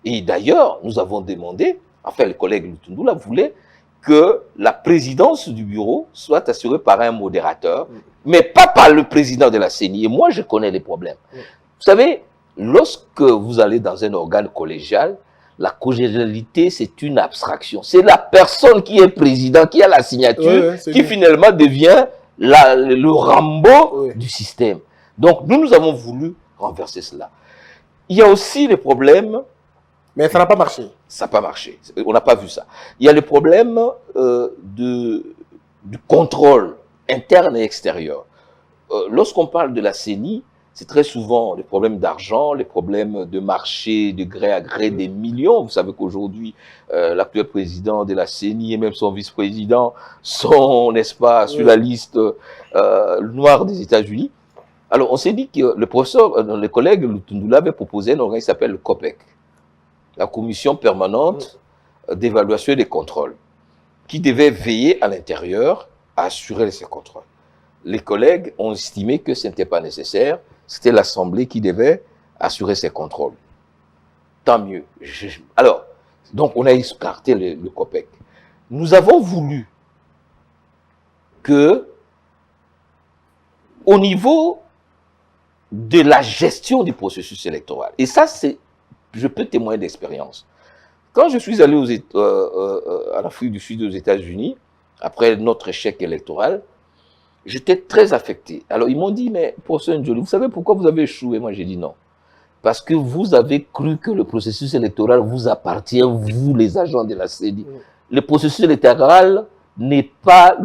S7: Et d'ailleurs, nous avons demandé, enfin le collègue Lutundula voulait que la présidence du bureau soit assurée par un modérateur, mais pas par le président de la CENI. Et moi, je connais les problèmes. Vous savez, lorsque vous allez dans un organe collégial, la collégialité, c'est une abstraction. C'est la personne qui est président, qui a la signature, qui finalement devient le Rambo du système. Donc, nous avons voulu renverser cela. Il y a aussi le problème...
S6: Mais ça n'a pas marché.
S7: Ça n'a pas marché. On n'a pas vu ça. Il y a le problème du contrôle interne et extérieur. Lorsqu'on parle de la CENI, c'est très souvent les problèmes d'argent, les problèmes de marché, de gré à gré des millions. Vous savez qu'aujourd'hui, l'actuel président de la CENI et même son vice-président sont, n'est-ce pas, sur la liste noire des États-Unis. Alors, on s'est dit que le collègue Lutundula avait proposé un organe qui s'appelle le COPEC, la Commission permanente d'évaluation et de contrôle, qui devait veiller à l'intérieur à assurer ces contrôles. Les collègues ont estimé que ce n'était pas nécessaire, c'était l'Assemblée qui devait assurer ces contrôles. Tant mieux. Alors, donc on a écarté le COPEC. Nous avons voulu que, au niveau de la gestion du processus électoral, et ça c'est, je peux témoigner d'expérience. Quand je suis allé à l'Afrique du Sud, aux États-Unis, après notre échec électoral, j'étais très affecté. Alors, ils m'ont dit, mais professeur Njoli, vous savez pourquoi vous avez échoué? Moi, j'ai dit non. Parce que vous avez cru que le processus électoral vous appartient, vous, les agents de la CENI. Le processus électoral n'est pas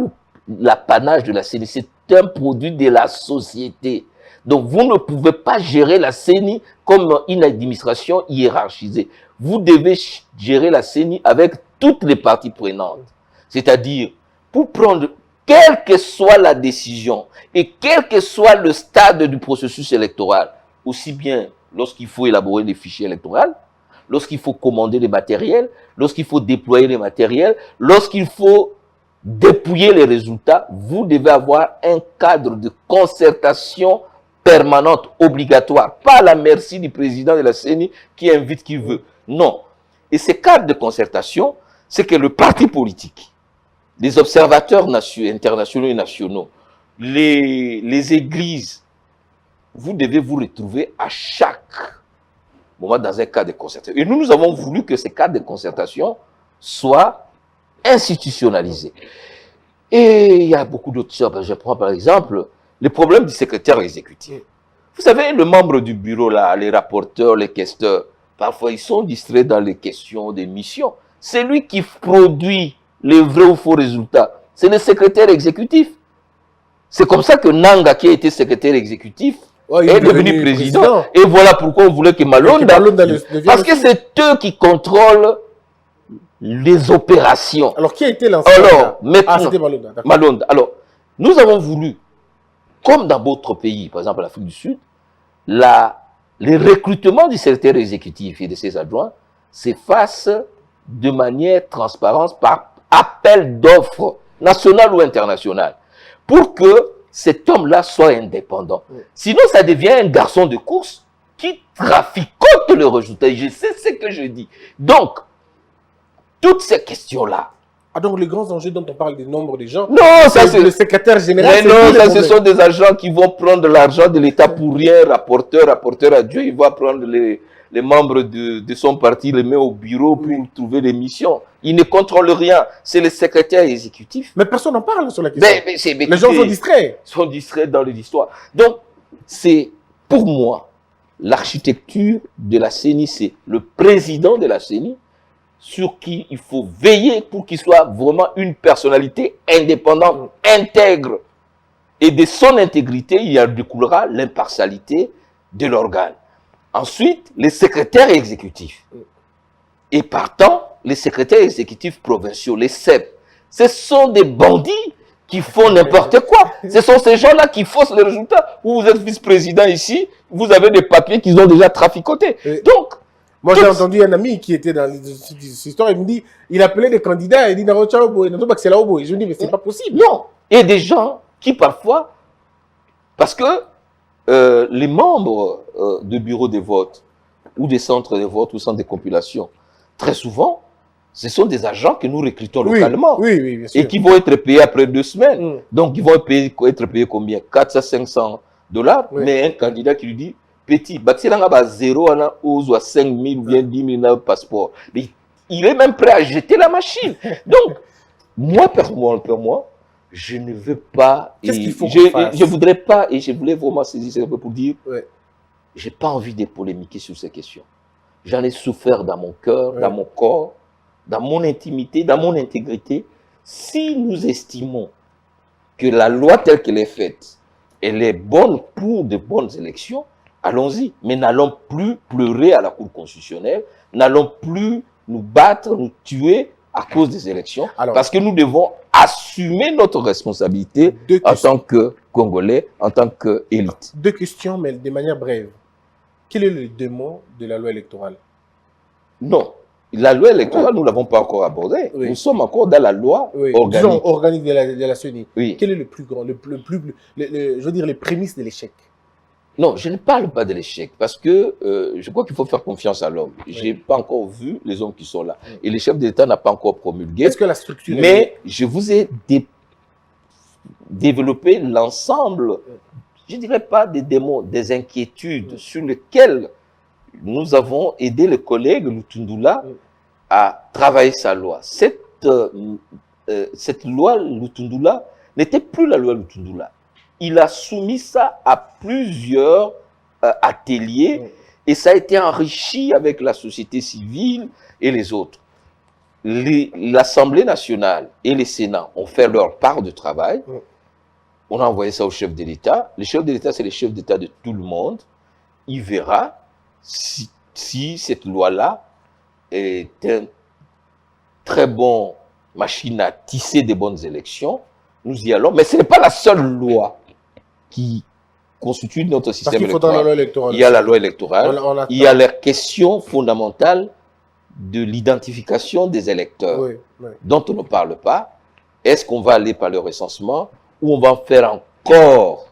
S7: l'apanage de la CENI, c'est un produit de la société. Donc, vous ne pouvez pas gérer la CENI comme une administration hiérarchisée. Vous devez gérer la CENI avec toutes les parties prenantes. C'est-à-dire, pour prendre, quelle que soit la décision et quel que soit le stade du processus électoral, aussi bien lorsqu'il faut élaborer des fichiers électoraux, lorsqu'il faut commander les matériels, lorsqu'il faut déployer les matériels, lorsqu'il faut dépouiller les résultats, vous devez avoir un cadre de concertation permanente, obligatoire, pas à la merci du président de la CENI qui invite qui veut. Non. Et ces cadres de concertation, c'est que le parti politique, les observateurs internationaux et nationaux, les églises, vous devez vous retrouver à chaque moment dans un cadre de concertation. Et nous avons voulu que ces cadres de concertation soient institutionnalisés. Et il y a beaucoup d'autres choses. Je prends par exemple le problème du secrétaire exécutif. Vous savez, le membre du bureau, là, les rapporteurs, les questeurs, parfois ils sont distraits dans les questions des missions. C'est lui qui produit les vrais ou faux résultats. C'est le secrétaire exécutif. C'est comme ça que Nanga, qui a été secrétaire exécutif, est devenu président. Et voilà pourquoi on voulait que Malonda... Parce que c'est eux qui contrôlent les opérations.
S6: Alors, qui a été lancé?
S7: Alors, maintenant,
S6: c'était Malonda.
S7: Malonda. Alors, nous avons voulu, comme dans d'autres pays, par exemple l'Afrique du Sud, les recrutements du secrétaire exécutif et de ses adjoints s'effacent de manière transparente par appel d'offres, national ou international, pour que cet homme-là soit indépendant. Sinon, ça devient un garçon de course qui traficote le résultat. Je sais ce que je dis. Donc, toutes ces questions-là.
S6: Ah, donc les grands enjeux dont on parle du nombre de gens,
S7: non, ça c'est
S6: le secrétaire général.
S7: Mais non, ça ce sont des agents qui vont prendre l'argent de l'État pour rien, rapporteur à Dieu, il va prendre les membres de son parti, les met au bureau pour trouver des missions. Il ne contrôle rien, c'est le secrétaire exécutif.
S6: Mais personne n'en parle sur la question.
S7: Mais
S6: les gens sont distraits.
S7: Sont distraits dans l'histoire. Donc, c'est pour moi, l'architecture de la CENI, c'est le président de la CENI, sur qui il faut veiller pour qu'il soit vraiment une personnalité indépendante, intègre. Et de son intégrité, il en découlera l'impartialité de l'organe. Ensuite, les secrétaires exécutifs. Et partant, les secrétaires exécutifs provinciaux, les CEP. Ce sont des bandits qui font n'importe quoi. Ce sont ces gens-là qui faussent les résultats. Vous êtes vice-président ici, vous avez des papiers qu'ils ont déjà traficotés. Donc,
S6: moi, j'ai entendu un ami qui était dans cette histoire, il me dit, il appelait des candidats, il dit, c'est là au et je me dis, mais c'est pas possible.
S7: Non. Et des gens qui parfois, parce que les membres de bureaux de vote, ou des centres de vote, ou centres de compilation, très souvent, ce sont des agents que nous recrutons localement.
S6: Oui, bien sûr.
S7: Et qui vont être payés après 2 semaines. Donc, ils vont être payés combien? 400 à 500 $. Mais un candidat qui lui dit, petit, à 0 ou à 5 000 ou bien 10 000 passeport. Mais il est même prêt à jeter la machine. Donc, moi, personnellement, je ne veux pas.
S6: Qu'est-ce qu'il faut
S7: je voudrais pas, et je voulais vraiment saisir ça pour dire, j'ai pas envie de polémiquer sur ces questions. J'en ai souffert dans mon cœur, dans mon corps, dans mon intimité, dans mon intégrité. Si nous estimons que la loi telle qu'elle est faite, elle est bonne pour de bonnes élections, allons-y. Mais n'allons plus pleurer à la Cour constitutionnelle, n'allons plus nous battre, nous tuer à cause des élections, parce que nous devons assumer notre responsabilité en tant que Congolais, en tant qu'élite.
S6: 2 questions, mais de manière brève. Quel est le démon de la loi électorale?
S7: Non. La loi électorale, nous ne l'avons pas encore abordée. Nous sommes encore dans la loi organique.
S6: Disons, organique de la CENI. Quel est le plus grand, je veux dire, les prémices de l'échec?
S7: Non, je ne parle pas de l'échec, parce que je crois qu'il faut faire confiance à l'homme. Je n'ai pas encore vu les hommes qui sont là. Et le chef d'État n'a pas encore promulgué.
S6: Est-ce que la structure...
S7: Mais je vous ai développé l'ensemble, je ne dirais pas des démons, des inquiétudes sur lesquelles nous avons aidé le collègue Lutundula à travailler sa loi. Cette loi Lutundula n'était plus la loi Lutundula. Il a soumis ça à plusieurs ateliers et ça a été enrichi avec la société civile et les autres. L'Assemblée nationale et le Sénat ont fait leur part de travail. On a envoyé ça au chef de l'État. Le chef de l'État, c'est le chef d'État de tout le monde. Il verra si cette loi-là est une très bonne machine à tisser des bonnes élections. Nous y allons. Mais ce n'est pas la seule loi qui constitue notre système électoral. Il y a la loi électorale. Il y a la question fondamentale de l'identification des électeurs, dont on ne parle pas. Est-ce qu'on va aller par le recensement ou on va faire encore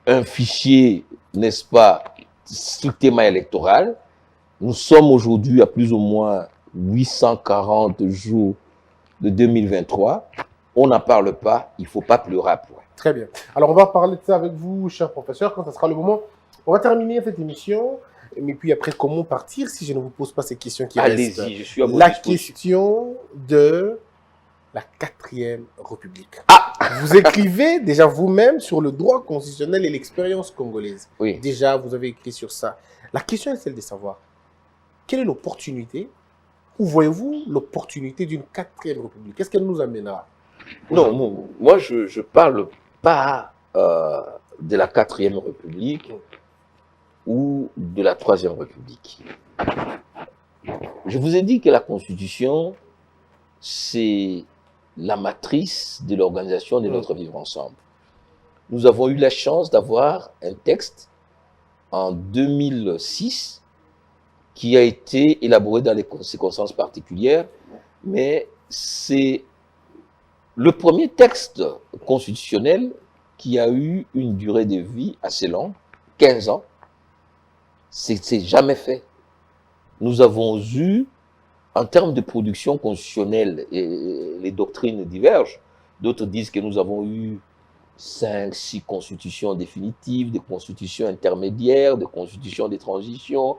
S7: un fichier, n'est-ce pas, strictement électoral? Nous sommes aujourd'hui à plus ou moins 840 jours de 2023. On n'en parle pas, il ne faut pas pleurer à point.
S6: Très bien. Alors, on va parler de ça avec vous, cher professeur, quand ce sera le moment. On va terminer cette émission. Mais puis après, comment partir si je ne vous pose pas ces questions qui restent?
S7: Allez-y, je suis à votre
S6: La
S7: disposition.
S6: question de la 4e République. Vous écrivez déjà vous-même sur le droit constitutionnel et l'expérience congolaise.
S7: Oui.
S6: Déjà, vous avez écrit sur ça. La question est celle de savoir, quelle est l'opportunité, où voyez-vous l'opportunité d'une 4e République? Qu'est-ce qu'elle nous amènera?
S7: Non, moi, je ne parle pas de la 4e République ou de la 3e République. Je vous ai dit que la Constitution, c'est la matrice de l'organisation de notre vivre ensemble. Nous avons eu la chance d'avoir un texte en 2006 qui a été élaboré dans les circonstances particulières, mais c'est le premier texte constitutionnel qui a eu une durée de vie assez longue, 15 ans. C'est jamais fait. Nous avons eu, en termes de production constitutionnelle, et les doctrines divergent. D'autres disent que nous avons eu 5, 6 constitutions définitives, des constitutions intermédiaires, des constitutions de transition.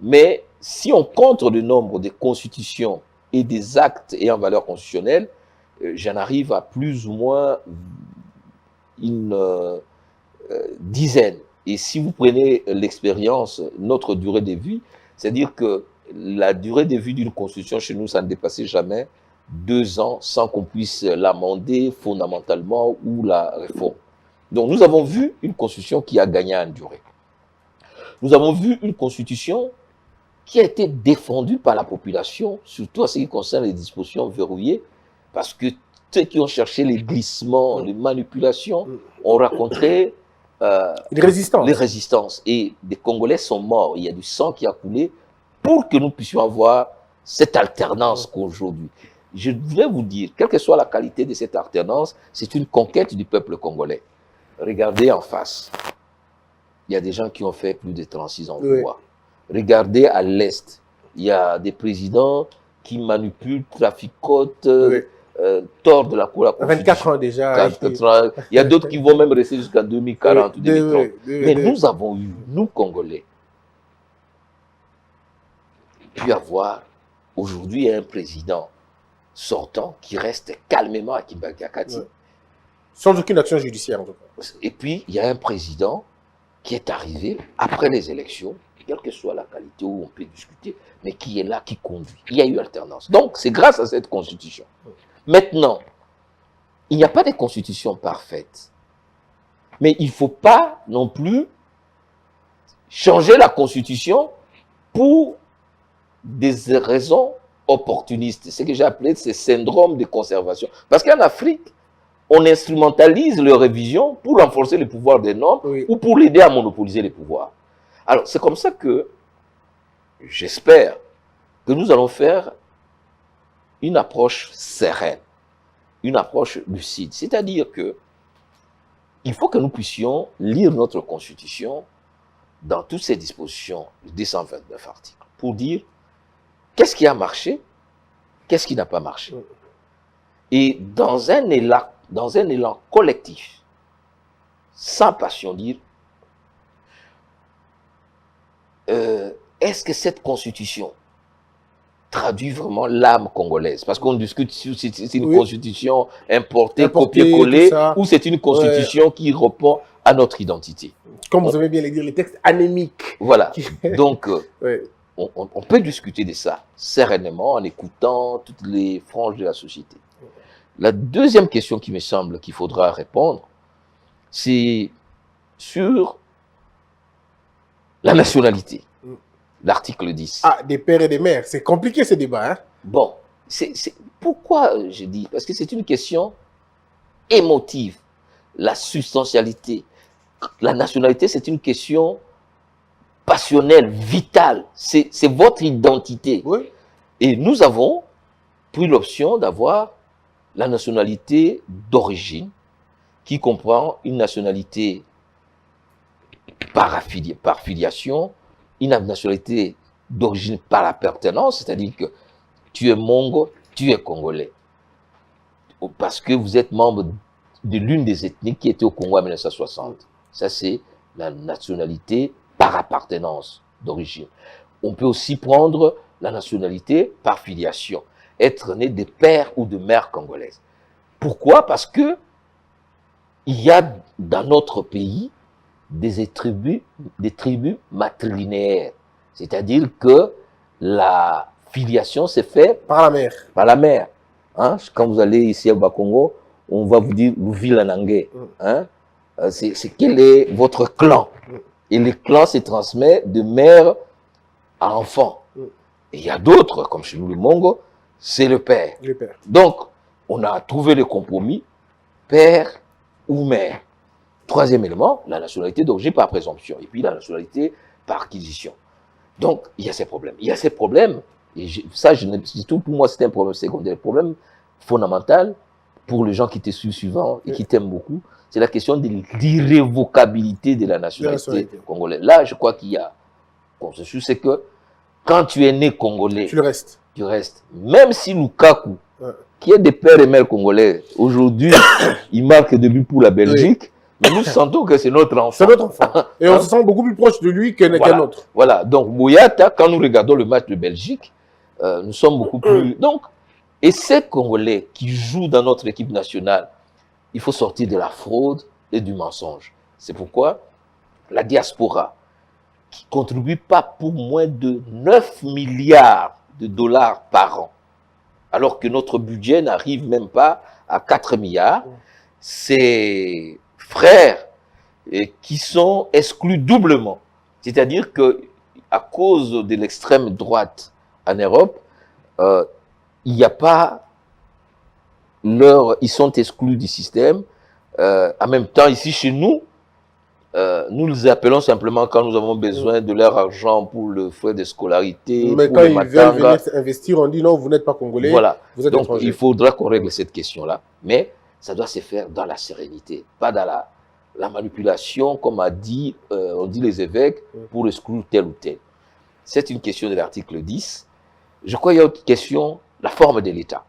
S7: Mais si on compte le nombre des constitutions et des actes ayant valeur constitutionnelle, j'en arrive à plus ou moins une dizaine. Et si vous prenez l'expérience, notre durée de vie, c'est-à-dire que la durée de vie d'une constitution chez nous, ça ne dépassait jamais 2 ans sans qu'on puisse l'amender fondamentalement ou la réforme. Donc nous avons vu une constitution qui a gagné en durée. Nous avons vu une constitution qui a été défendue par la population, surtout en ce qui concerne les dispositions verrouillées, parce que ceux qui ont cherché les glissements, les manipulations, ont rencontré les résistances. Et des Congolais sont morts. Il y a du sang qui a coulé pour que nous puissions avoir cette alternance qu'aujourd'hui. Je voulais vous dire, quelle que soit la qualité de cette alternance, c'est une conquête du peuple congolais. Regardez en face. Il y a des gens qui ont fait plus de 36 ans au pouvoir. Regardez à l'Est. Il y a des présidents qui manipulent, traficotent, tordent la cour à la
S6: 24 ans déjà.
S7: Il y a d'autres qui vont même rester jusqu'à 2040 ou 2030. Mais nous avons eu, nous Congolais, pu avoir aujourd'hui un président sortant qui reste calmement à Kimbagakati.
S6: Sans aucune action judiciaire en tout cas.
S7: Et puis, il y a un président qui est arrivé après les élections, quelle que soit la qualité où on peut discuter, mais qui est là, qui conduit. Il y a eu alternance. Donc, c'est grâce à cette constitution. Maintenant, il n'y a pas de constitution parfaite. Mais il ne faut pas non plus changer la constitution pour des raisons opportunistes. Ce que j'ai appelé ces syndromes de conservation. Parce qu'en Afrique, on instrumentalise les révisions pour renforcer le pouvoir des normes ou pour l'aider à monopoliser les pouvoirs. Alors, c'est comme ça que j'espère que nous allons faire une approche sereine, une approche lucide. C'est-à-dire que il faut que nous puissions lire notre Constitution dans toutes ses dispositions, 229 articles, pour dire qu'est-ce qui a marché, qu'est-ce qui n'a pas marché. Et dans un élan collectif, sans passion, dire est-ce que cette constitution traduit vraiment l'âme congolaise? Parce qu'on discute si c'est une constitution importée, copiée-collée, ou c'est une constitution qui répond à notre identité.
S6: Comme vous avez bien dit, les textes anémiques.
S7: Voilà. Donc, on peut discuter de ça sereinement en écoutant toutes les franges de la société. La deuxième question qui me semble qu'il faudra répondre, c'est sur la nationalité. L'article 10.
S6: Ah, des pères et des mères. C'est compliqué ce débat. Hein?
S7: Bon, pourquoi je dis? Parce que c'est une question émotive. La substantialité. La nationalité, c'est une question passionnelle, vitale. C'est votre identité.
S6: Oui.
S7: Et nous avons pris l'option d'avoir la nationalité d'origine, qui comprend une nationalité par filiation, une nationalité d'origine par appartenance, c'est-à-dire que tu es Mongo, tu es Congolais. Parce que vous êtes membre de l'une des ethnies qui était au Congo en 1960. Ça, c'est la nationalité par appartenance d'origine. On peut aussi prendre la nationalité par filiation. être nés de pères ou de mères congolaises. Pourquoi? Parce que il y a dans notre pays des tribus matrilinéaires. C'est-à-dire que la filiation s'est faite
S6: Par la mère.
S7: par la mère. Hein? Quand vous allez ici au Bas-Congo, on va vous dire Louvilanangé. Hein? C'est quel est votre clan? Et le clan se transmet de mère à enfant. Et il y a d'autres, comme chez nous le Mongo, c'est le père.
S6: Le père.
S7: Donc, on a trouvé le compromis, père ou mère. Troisième élément, la nationalité d'origine par présomption. Et puis la nationalité par acquisition. Donc, il y a ces problèmes. Il y a ces problèmes, et tout pour moi, c'est un problème secondaire. Le problème fondamental pour les gens qui te suivent souvent et qui t'aiment beaucoup, c'est la question de l'irrévocabilité de la nationalité congolaise. Là, je crois qu'il y a consensus, c'est que quand tu es né congolais,
S6: Tu le restes.
S7: tu restes. Même si Lukaku, qui est des pères et mères congolais, aujourd'hui, il marque des buts pour la Belgique, mais nous sentons que c'est notre enfant.
S6: C'est notre enfant. Et on se sent beaucoup plus proche de lui qu'un autre.
S7: Voilà. Donc, Bouyata, quand nous regardons le match de Belgique, nous sommes beaucoup plus... Donc, et ces Congolais qui jouent dans notre équipe nationale, il faut sortir de la fraude et du mensonge. C'est pourquoi la diaspora, qui contribue pas pour moins de 9 milliards de dollars par an, alors que notre budget n'arrive même pas à 4 milliards, ces frères qui sont exclus doublement. C'est-à-dire que à cause de l'extrême droite en Europe, il n'y a pas ils sont exclus du système. En même temps, ici chez nous, nous les appelons simplement quand nous avons besoin de leur argent pour le frais de scolarité.
S6: Mais
S7: pour
S6: quand
S7: les
S6: ils veulent
S7: matanga.
S6: venir investir, on dit non, vous n'êtes pas congolais,
S7: Voilà.
S6: vous êtes
S7: Donc,
S6: étranger.
S7: il faudra qu'on règle cette question-là. Mais ça doit se faire dans la sérénité, pas dans la manipulation, comme on dit les évêques, pour exclure tel ou tel. C'est une question de l'article 10. Je crois qu'il y a autre question, la forme de l'État.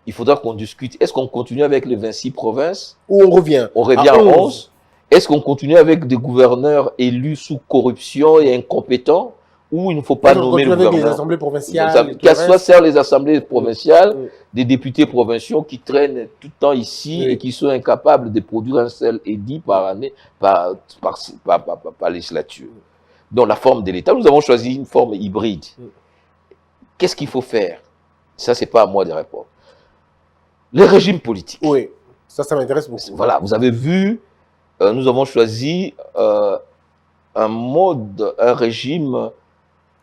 S7: Il faudra qu'on discute. Est-ce qu'on continue avec les 26 provinces?
S6: Ou on revient?
S7: On revient à 11. Est-ce qu'on continue avec des gouverneurs élus sous corruption et incompétents? Ou il ne faut pas nommer le
S6: avec
S7: gouverneur?
S6: les assemblées provinciales.
S7: Qu'à soit faire les assemblées provinciales, des députés provinciaux qui traînent tout le temps ici et qui sont incapables de produire un seul édit par année, par législature. Donc la forme de l'État, nous avons choisi une forme hybride. Qu'est-ce qu'il faut faire? Ça, c'est pas à moi de répondre. Les régimes politiques.
S6: Oui, ça m'intéresse beaucoup.
S7: Voilà, vous avez vu, nous avons choisi un régime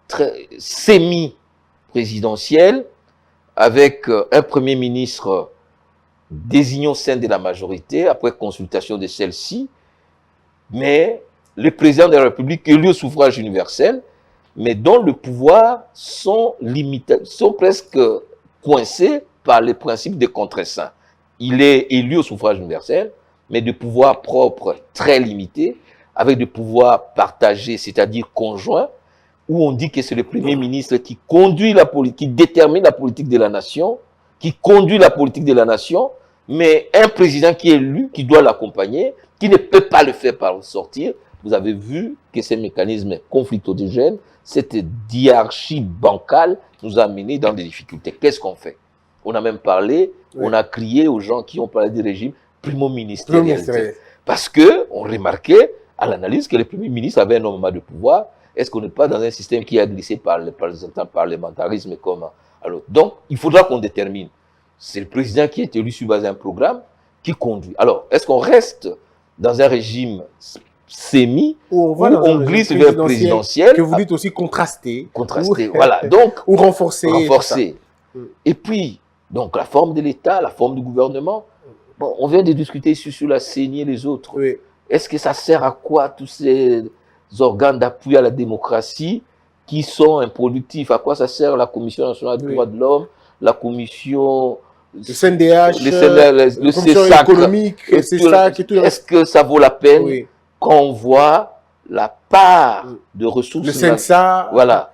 S7: très semi-présidentiel avec un premier ministre désigné au sein de la majorité après consultation de celle-ci, mais le président de la République élu au suffrage universel, mais dont le pouvoir sont limités, sont presque coincés par les principes de contre-saint. Il est élu au suffrage universel, mais de pouvoirs propres très limités, avec des pouvoirs partagés, c'est-à-dire conjoints, où on dit que c'est le Premier ministre qui conduit la politique, qui détermine la politique de la nation, qui conduit la politique de la nation, mais un président qui est élu, qui doit l'accompagner, qui ne peut pas le faire par sortir. Vous avez vu que ces mécanismes conflictogènes, cette hiérarchie bancale nous a amenés dans des difficultés. Qu'est-ce qu'on fait? On a même parlé, on a crié aux gens qui ont parlé du régime primo-ministériel. Parce qu'on remarquait à l'analyse que le Premier ministre avait énormément de pouvoir. Est-ce qu'on n'est pas dans un système qui a glissé par le parlementarisme comme... Alors, donc, il faudra qu'on détermine. C'est le président qui est élu sur base d'un programme qui conduit. Alors, est-ce qu'on reste dans un régime semi ou on glisse vers le présidentiel?
S6: Que vous dites aussi contrasté.
S7: Contrasté, voilà. Donc,
S6: ou renforcer.
S7: Et puis, donc, la forme de l'État, la forme du gouvernement. Bon, on vient de discuter sur la CENI et les autres.
S6: Oui.
S7: Est-ce que ça sert à quoi tous ces organes d'appui à la démocratie qui sont improductifs? À quoi ça sert la Commission nationale des droits de l'homme, la Commission...
S6: Le CNDH,
S7: le CESAC,
S6: économique, le CESAC et tout.
S7: Est-ce que ça vaut la peine qu'on voit la part de ressources...
S6: Le CENSA.
S7: Voilà.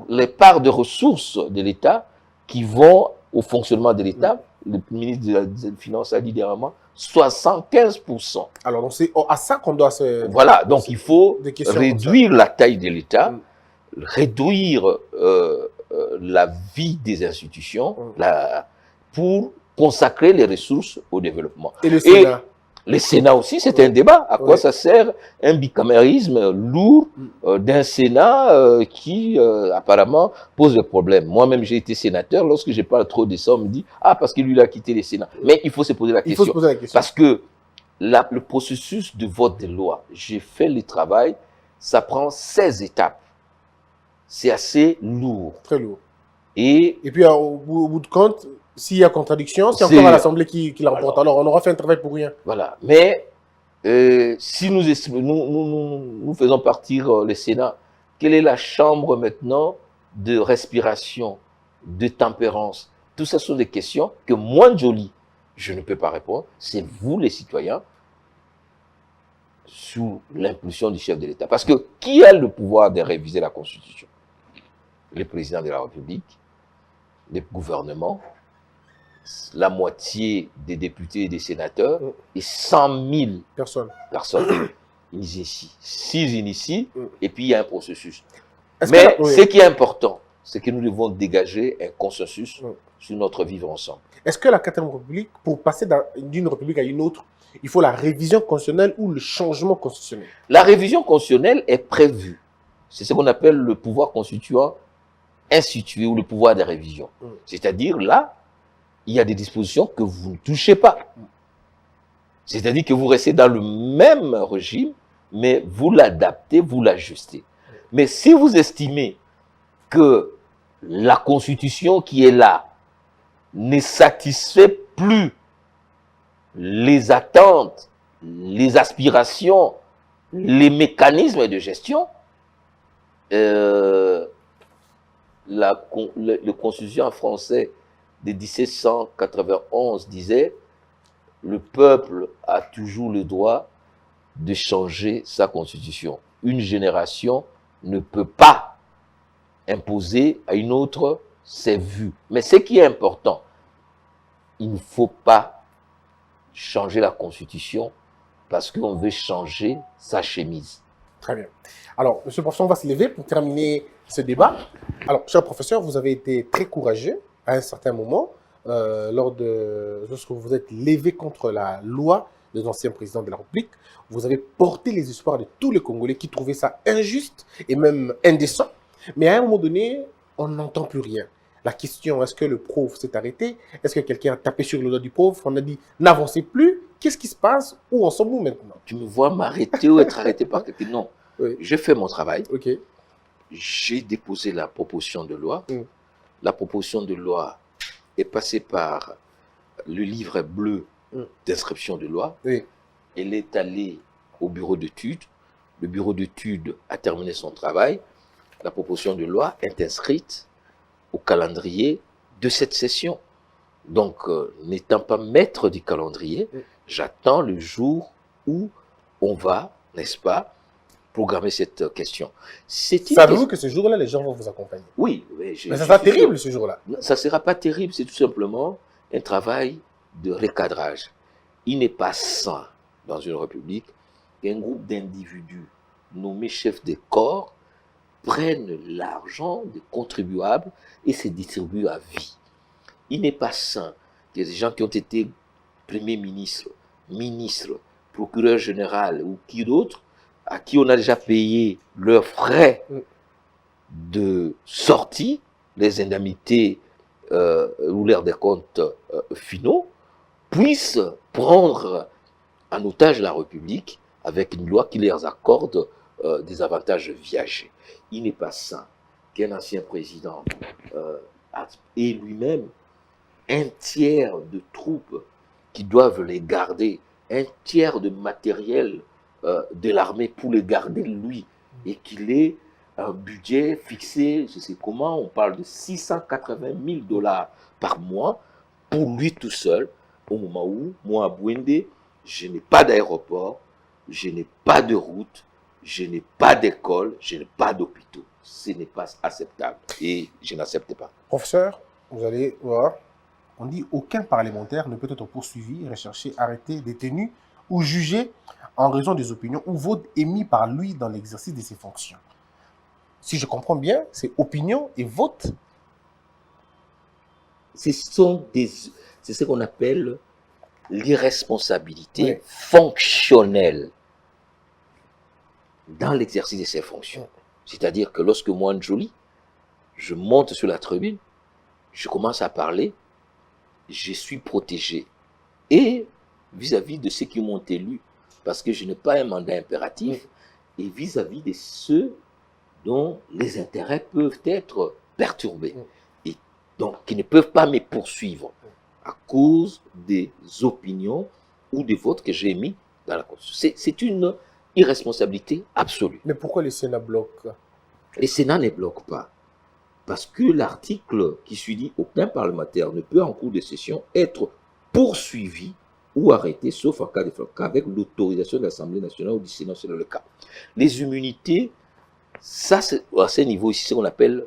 S7: Les parts de ressources de l'État qui vont au fonctionnement de l'État. Le ministre des Finances a dit dernièrement 75%.
S6: Alors, donc c'est à ça qu'on doit se...
S7: Voilà, donc il faut réduire la taille de l'État, réduire la vie des institutions pour consacrer les ressources au développement.
S6: Et le Sénat?
S7: Le Sénat aussi, c'est un débat. À quoi ça sert un bicamérisme lourd d'un Sénat qui apparemment pose des problèmes? Moi-même, j'ai été sénateur. Lorsque je parle trop de ça, on me dit « Ah, parce qu'il lui a quitté le Sénat. » Mais il faut se poser la question.
S6: Il faut se poser la question.
S7: Parce que le processus de vote des lois, j'ai fait le travail, ça prend 16 étapes. C'est assez lourd.
S6: Très lourd.
S7: Et
S6: puis, au bout de compte, s'il y a contradiction, c'est encore à l'Assemblée qui l'emporte. Alors, on aura fait un travail pour rien.
S7: Voilà. Mais si nous faisons partir le Sénat, quelle est la chambre maintenant de respiration, de tempérance? Tout ça sont des questions que moi, Joly, je ne peux pas répondre. C'est vous, les citoyens, sous l'impulsion du chef de l'État. Parce que qui a le pouvoir de réviser la Constitution? Le président de la République, le gouvernement, la moitié des députés et des sénateurs et 100 000 personnes initient. 6 initient et puis il y a un processus. Mais ce qui est important, c'est que nous devons dégager un consensus sur notre vivre ensemble.
S6: Est-ce que la 4e République, pour passer d'une République à une autre, il faut la révision constitutionnelle ou le changement constitutionnel?
S7: La révision constitutionnelle est prévue. C'est ce qu'on appelle le pouvoir constituant institué ou le pouvoir de révision. C'est-à-dire là, il y a des dispositions que vous ne touchez pas. C'est-à-dire que vous restez dans le même régime, mais vous l'adaptez, vous l'ajustez. Mais si vous estimez que la Constitution qui est là ne satisfait plus les attentes, les aspirations, les mécanismes de gestion, le Constitution français de 1791 disait « Le peuple a toujours le droit de changer sa constitution. Une génération ne peut pas imposer à une autre ses vues. » Mais ce qui est important, il ne faut pas changer la constitution parce qu'on veut changer sa chemise.
S6: Très bien. Alors, monsieur le professeur, on va se lever pour terminer ce débat. Alors, cher professeur, vous avez été très courageux à un certain moment, lorsque vous vous êtes levé contre la loi des anciens présidents de la République. Vous avez porté les espoirs de tous les Congolais qui trouvaient ça injuste et même indécent. Mais à un moment donné, on n'entend plus rien. La question, est-ce que le prof s'est arrêté? Est-ce que quelqu'un a tapé sur le doigt du prof? On a dit, n'avancez plus. Qu'est-ce qui se passe? Où en sommes-nous maintenant?
S7: Tu me vois m'arrêter ou être arrêté par quelqu'un? Non.
S6: Oui.
S7: J'ai fait mon travail.
S6: Ok.
S7: J'ai déposé la proposition de loi. La proposition de loi est passée par le livre bleu d'inscription de loi.
S6: Oui.
S7: Elle est allée au bureau d'études. Le bureau d'études a terminé son travail. La proposition de loi est inscrite au calendrier de cette session. Donc, n'étant pas maître du calendrier, j'attends le jour où on va, n'est-ce pas, programmer cette question.
S6: Savez-vous que ce jour-là, les gens vont vous accompagner?
S7: Oui.
S6: Mais ça sera terrible ce jour-là.
S7: Ça ne sera pas terrible, c'est tout simplement un travail de recadrage. Il n'est pas sain dans une république qu'un groupe d'individus nommés chefs de corps prennent l'argent des contribuables et se distribuent à vie. Il n'est pas sain que des gens qui ont été premiers ministres, procureurs généraux ou qui d'autres, à qui on a déjà payé leurs frais de sortie, les indemnités ou leurs décomptes finaux, puissent prendre en otage la République avec une loi qui leur accorde des avantages viagers. Il n'est pas sain qu'un ancien président ait lui-même un tiers de troupes qui doivent les garder, un tiers de matériel de l'armée pour les garder lui, et qu'il ait un budget fixé, je sais comment, on parle de 680 000 $ par mois pour lui tout seul, au moment où, moi à Bouende, je n'ai pas d'aéroport, je n'ai pas de route, je n'ai pas d'école, je n'ai pas d'hôpitaux. Ce n'est pas acceptable et je n'accepte pas.
S6: Professeur, vous allez voir, on dit aucun parlementaire ne peut être poursuivi, recherché, arrêté, détenu ou jugé en raison des opinions ou votes émis par lui dans l'exercice de ses fonctions. Si je comprends bien, c'est opinion et vote
S7: c'est ce qu'on appelle l'irresponsabilité fonctionnelle dans l'exercice de ses fonctions. C'est-à-dire que lorsque moi, Njoli, je monte sur la tribune, je commence à parler, je suis protégé. Et vis-à-vis de ceux qui m'ont élu, parce que je n'ai pas un mandat impératif, et vis-à-vis de ceux dont les intérêts peuvent être perturbés, et donc qui ne peuvent pas me poursuivre à cause des opinions ou des votes que j'ai émis dans la Constitution. C'est une irresponsabilité absolue.
S6: Mais pourquoi le Sénat bloque?
S7: Le Sénat ne bloque pas. Parce que l'article qui suit dit aucun parlementaire ne peut en cours de session être poursuivi ou arrêté, sauf en cas de fracas, avec l'autorisation de l'Assemblée nationale ou du Sénat, c'est le cas. Les immunités, ça, c'est à ce niveau ici, ce qu'on appelle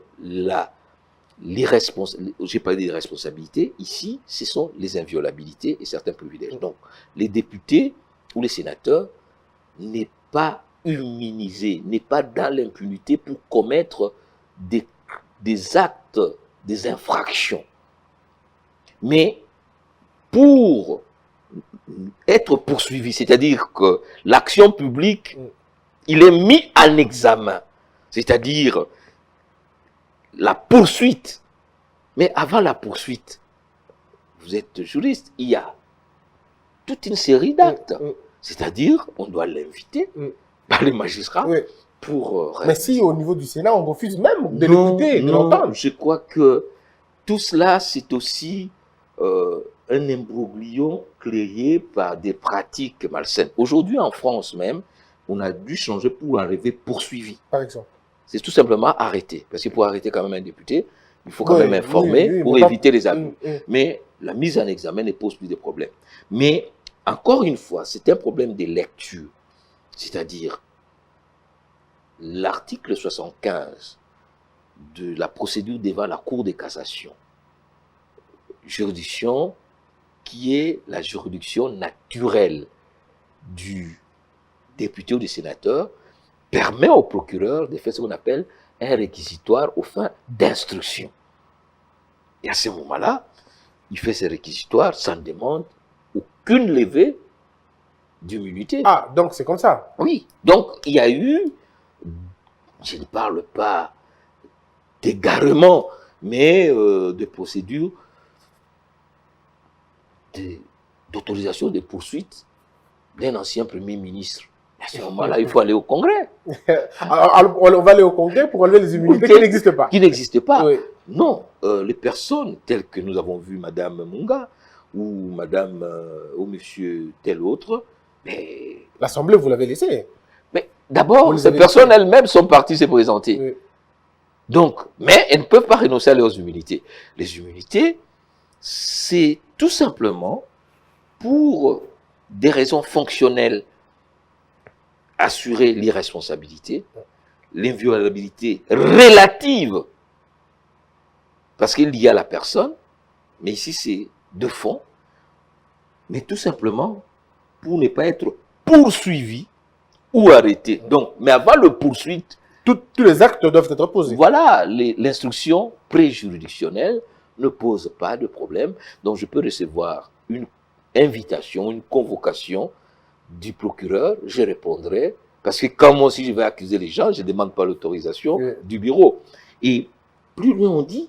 S7: l'irresponsabilité. J'ai parlé d'irresponsabilité. Ici, ce sont les inviolabilités et certains privilèges. Donc, les députés ou les sénateurs n'est pas immunisé, n'est pas dans l'impunité pour commettre des actes, des infractions. Mais pour être poursuivi, c'est-à-dire que l'action publique, il est mis en examen, c'est-à-dire la poursuite. Mais avant la poursuite, vous êtes juriste, il y a toute une série d'actes. C'est-à-dire, on doit l'inviter par les magistrats pour...
S6: Mais si au niveau du Sénat, on refuse même de l'écouter, de l'entendre.
S7: Je crois que tout cela, c'est aussi un imbroglio créé par des pratiques malsaines. Aujourd'hui, en France même, on a dû changer pour arriver poursuivi.
S6: Par exemple.
S7: C'est tout simplement arrêter. Parce que pour arrêter quand même un député, il faut quand même informer pour éviter les abus. Mais la mise en examen ne pose plus de problèmes. Mais, encore une fois, c'est un problème de lecture. C'est-à-dire, l'article 75 de la procédure devant la Cour de cassation, juridiction qui est la juridiction naturelle du député ou du sénateur, permet au procureur de faire ce qu'on appelle un réquisitoire aux fins d'instruction. Et à ce moment-là, il fait ce réquisitoire sans demande aucune levée d'immunité.
S6: Ah, donc c'est comme ça.
S7: Oui, donc il y a eu, je ne parle pas d'égarement, mais de procédures d'autorisation de poursuite d'un ancien Premier ministre. À ce moment-là, il faut aller au Congrès.
S6: Alors, on va aller au Congrès pour enlever les immunités qui n'existent pas.
S7: Qui n'existent pas.
S6: Oui.
S7: Non, les personnes telles que nous avons vu Madame Munga ou Madame ou Monsieur tel autre, mais...
S6: L'Assemblée, vous l'avez laissé.
S7: Mais d'abord, ces personnes elles-mêmes sont parties se présenter.
S6: Oui.
S7: Donc, mais elles ne peuvent pas renoncer à leurs immunités. Les immunités, c'est tout simplement pour des raisons fonctionnelles, assurer l'irresponsabilité, l'inviolabilité relative, parce qu'il y a la personne, mais ici c'est de fond, mais tout simplement pour ne pas être poursuivi ou arrêté. Donc, mais avant le poursuite,
S6: tous les actes doivent être posés.
S7: Voilà, l'instruction préjuridictionnelle ne pose pas de problème. Donc, je peux recevoir une invitation, une convocation du procureur, je répondrai, parce que quand moi aussi je vais accuser les gens, je ne demande pas l'autorisation du bureau. Et plus loin on dit,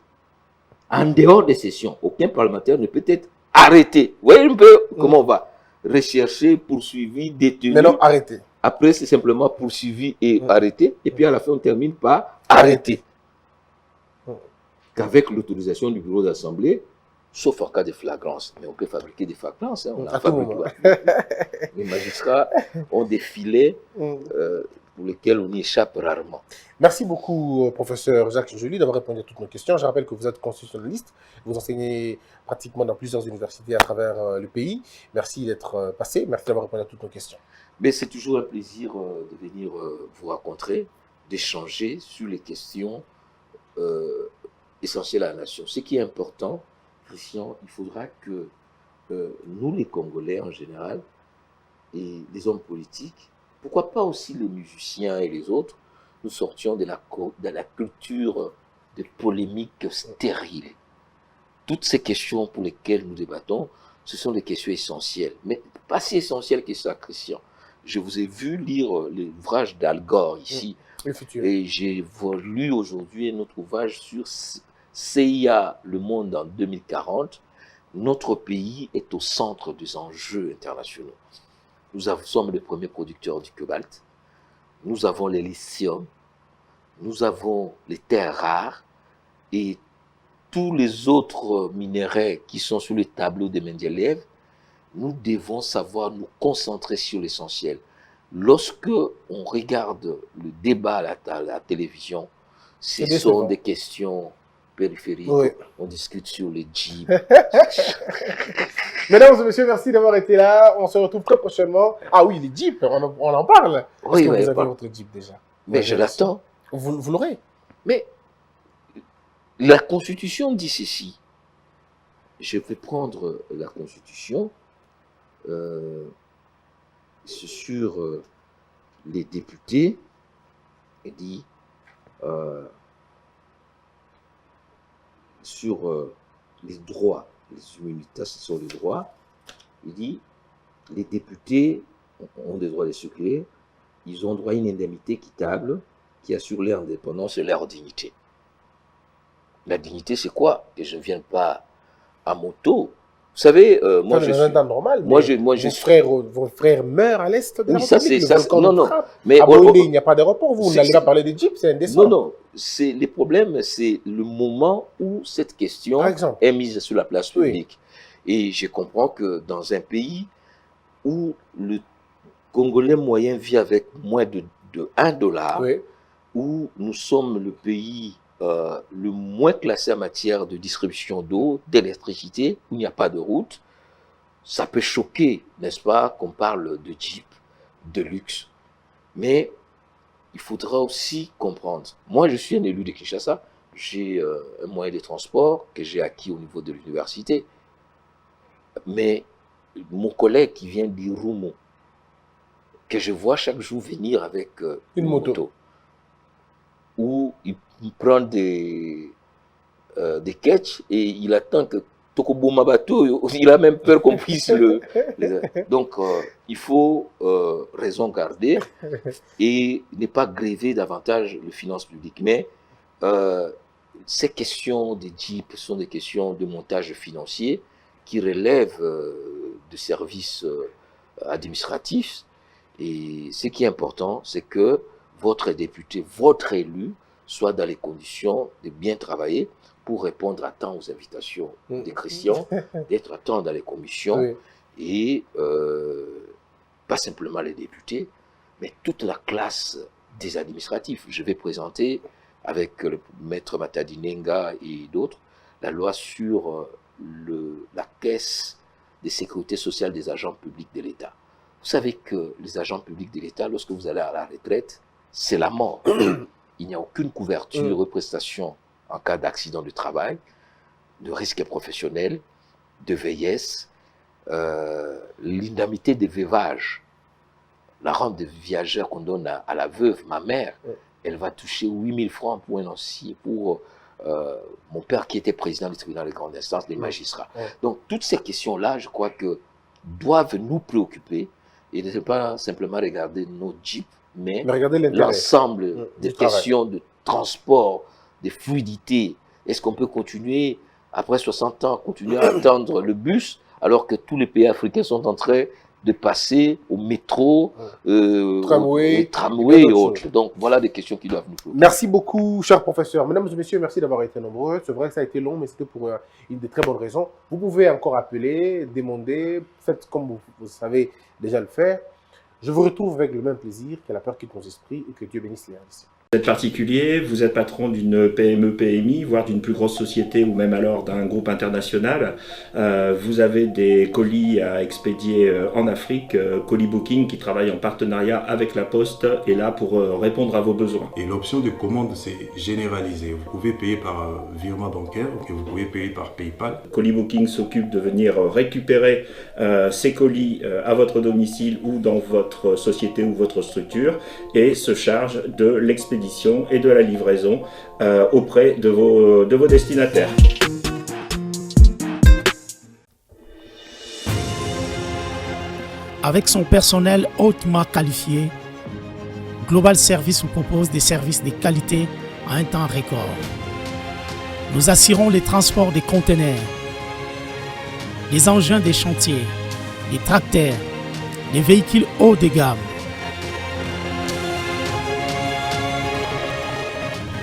S7: en dehors des sessions, aucun parlementaire ne peut être arrêté. Vous voyez un peu comment on va rechercher, poursuivi, détenu.
S6: Mais non, arrêté.
S7: Après, c'est simplement poursuivi et arrêté. Et puis à la fin, on termine par arrêter. Qu'avec l'autorisation du bureau d'assemblée, sauf en cas de flagrance. Mais on peut fabriquer des flagrances. Hein, on a fabriqué. Les magistrats ont des filets pour lesquels on y échappe rarement.
S6: Merci beaucoup, professeur Jacques Njoli, d'avoir répondu à toutes nos questions. Je rappelle que vous êtes constitutionnaliste. Vous enseignez pratiquement dans plusieurs universités à travers le pays. Merci d'être passé. Merci d'avoir répondu à toutes nos questions.
S7: Mais c'est toujours un plaisir de venir vous rencontrer, d'échanger sur les questions essentielles à la nation. Ce qui est important, Christian, il faudra que nous, les Congolais en général, et les hommes politiques, pourquoi pas aussi les musiciens et les autres, nous sortions de la culture de polémique stérile. toutes ces questions pour lesquelles nous débattons, ce sont des questions essentielles, mais pas si essentielles que ça, Christian. Je vous ai vu lire l'ouvrage d'Al Gore ici,
S6: Le futur.
S7: et j'ai lu aujourd'hui un autre ouvrage sur CIA, le monde en 2040. Notre pays est au centre des enjeux internationaux. Nous sommes les premiers producteurs du cobalt, nous avons les lithium, nous avons les terres rares et tous les autres minéraux qui sont sur les tableaux de Mendeleïev. Nous devons savoir nous concentrer sur l'essentiel. Lorsque on regarde le débat à la télévision, ce sont des questions périphériques.
S6: Oui.
S7: On discute sur les jeeps.
S6: Mesdames et messieurs, merci d'avoir été là. On se retrouve très prochainement. Ah oui, les jeeps, on en parle. Est-ce
S7: Oui,
S6: que
S7: oui,
S6: vous avez
S7: voilà.
S6: votre jeep déjà?
S7: Mais je l'attends.
S6: Vous l'aurez.
S7: Mais la Constitution dit ceci. Je vais prendre la Constitution. C'est sur les députés. Il dit sur les droits, les immunités, ce sont les droits. Il dit les députés ont des droits de circuler. Ils ont droit à une indemnité équitable qui assure leur indépendance et leur dignité. La dignité, c'est quoi? Que je ne vienne pas à moto. Vous savez, moi je suis...
S6: un temps normal. Vos frères meurent à l'est de la
S7: Oui, ça
S6: République,
S7: c'est...
S6: le volcan
S7: Non,
S6: nous
S7: non.
S6: frappe.
S7: Mais
S6: À Bolivie, il n'y a pas d'aéroport. Vous n'allez pas parler des jeeps, c'est indécent.
S7: Non, non. Les problèmes, c'est le moment où cette question est mise sur la place publique. Oui. Et je comprends que dans un pays où le Congolais moyen vit avec moins de $1, oui, où nous sommes le pays le moins classé en matière de distribution d'eau, d'électricité, où il n'y a pas de route, ça peut choquer, n'est-ce pas, qu'on parle de Jeep, de luxe. Mais il faudra aussi comprendre. Moi, je suis un élu de Kinshasa, j'ai un moyen de transport que j'ai acquis au niveau de l'université. Mais mon collègue qui vient d'Irumu, que je vois chaque jour venir avec une moto, où il prend des catchs et il attend que Tokobo bateau, il a même peur qu'on puisse le... Donc, il faut raison garder et ne pas gréver davantage les finances publiques. Mais ces questions des jeeps sont des questions de montage financier qui relèvent de services administratifs. Et ce qui est important, c'est que votre député, votre élu, soit dans les conditions de bien travailler pour répondre à temps aux invitations des Christians, d'être à temps dans les commissions, oui, et pas simplement les députés, mais toute la classe des administratifs. Je vais présenter, avec le maître Matadi Nenga et d'autres, la loi sur la caisse de sécurité sociale des agents publics de l'État. Vous savez que les agents publics de l'État, lorsque vous allez à la retraite, c'est la mort. Il n'y a aucune couverture ou prestation en cas d'accident de travail, de risque professionnel, de vieillesse, l'indemnité de veuvage, la rente de viagère qu'on donne à la veuve, ma mère, elle va toucher 8 000 francs pour un ancien, pour mon père qui était président du tribunal de grande instance, des magistrats. Donc toutes ces questions-là, je crois que doivent nous préoccuper et ne pas simplement regarder nos jeeps, mais l'ensemble des questions de transport, de fluidité. Est-ce qu'on peut continuer, après 60 ans, continuer à attendre le bus, alors que tous les pays africains sont en train de passer au métro, tramway et autres. Donc voilà des questions qui doivent nous préoccuper.
S6: Merci beaucoup, cher professeur. Mesdames et messieurs, merci d'avoir été nombreux. C'est vrai que ça a été long, mais c'était pour une de très bonnes raisons. Vous pouvez encore appeler, demander, faites comme vous savez déjà le faire. Je vous retrouve avec le même plaisir, que la peur quitte nos esprits et que Dieu bénisse les RDC.
S8: Vous êtes particulier, vous êtes patron d'une PME, PMI, voire d'une plus grosse société ou même alors d'un groupe international. Vous avez des colis à expédier en Afrique. Colis Booking, qui travaille en partenariat avec la Poste, est là pour répondre à vos besoins.
S9: Et l'option de commande, c'est généralisé. Vous pouvez payer par virement bancaire ou vous pouvez payer par PayPal.
S8: Colis Booking s'occupe de venir récupérer ces colis à votre domicile ou dans votre société ou votre structure et se charge de l'expédition et de la livraison auprès de vos destinataires.
S10: Avec son personnel hautement qualifié, Global Service vous propose des services de qualité à un temps record. Nous assurons les transports des conteneurs, les engins des chantiers, les tracteurs, les véhicules haut de gamme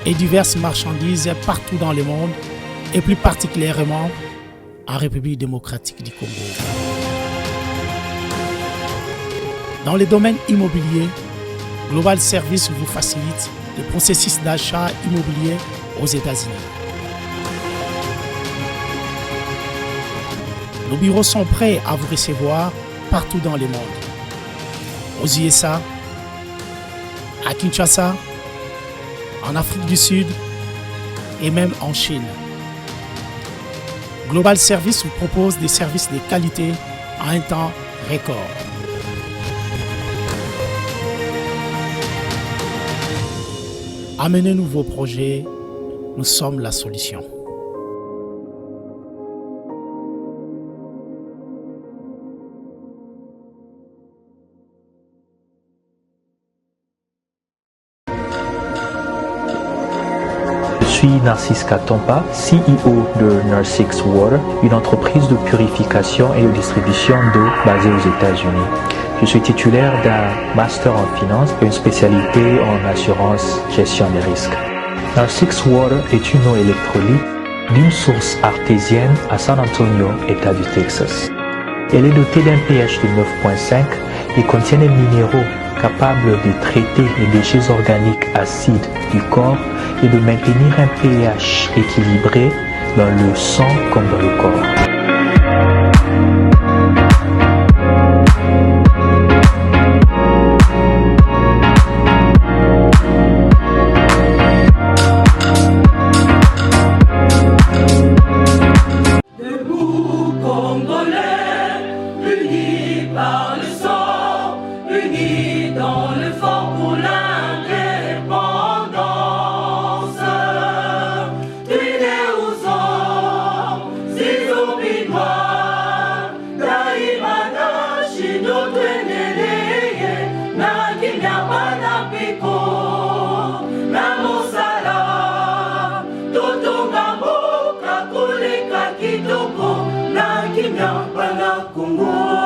S10: et diverses marchandises partout dans le monde et plus particulièrement en République démocratique du Congo. Dans les domaines immobiliers, Global Service vous facilite le processus d'achat immobilier aux États-Unis. Nos bureaux sont prêts à vous recevoir partout dans le monde. Aux USA, à Kinshasa, en Afrique du Sud et même en Chine. Global Service vous propose des services de qualité à un temps record. Amenez-nous vos projets, nous sommes la solution.
S11: Je suis Narcisse Katompa, CEO de Narsix Water, une entreprise de purification et de distribution d'eau basée aux États-Unis. Je suis titulaire d'un master en finance et une spécialité en assurance gestion des risques. Narsix Water est une eau électrolyte d'une source artésienne à San Antonio, État du Texas. Elle est dotée d'un pH de 9.5 et contient des minéraux capables de traiter les déchets organiques acides du corps et de maintenir un pH équilibré dans le sang comme dans le corps.
S12: Debout Congolais, unis par le sang, unis dans le fort pour l'indépendance. Tués aux hommes, ces obinois, Daimana, Shido, Tweneleye, Nakimya, Panapiko, Namosala, Totongambo, Kakuleka, Kitoko, Nakimya, Panakungu.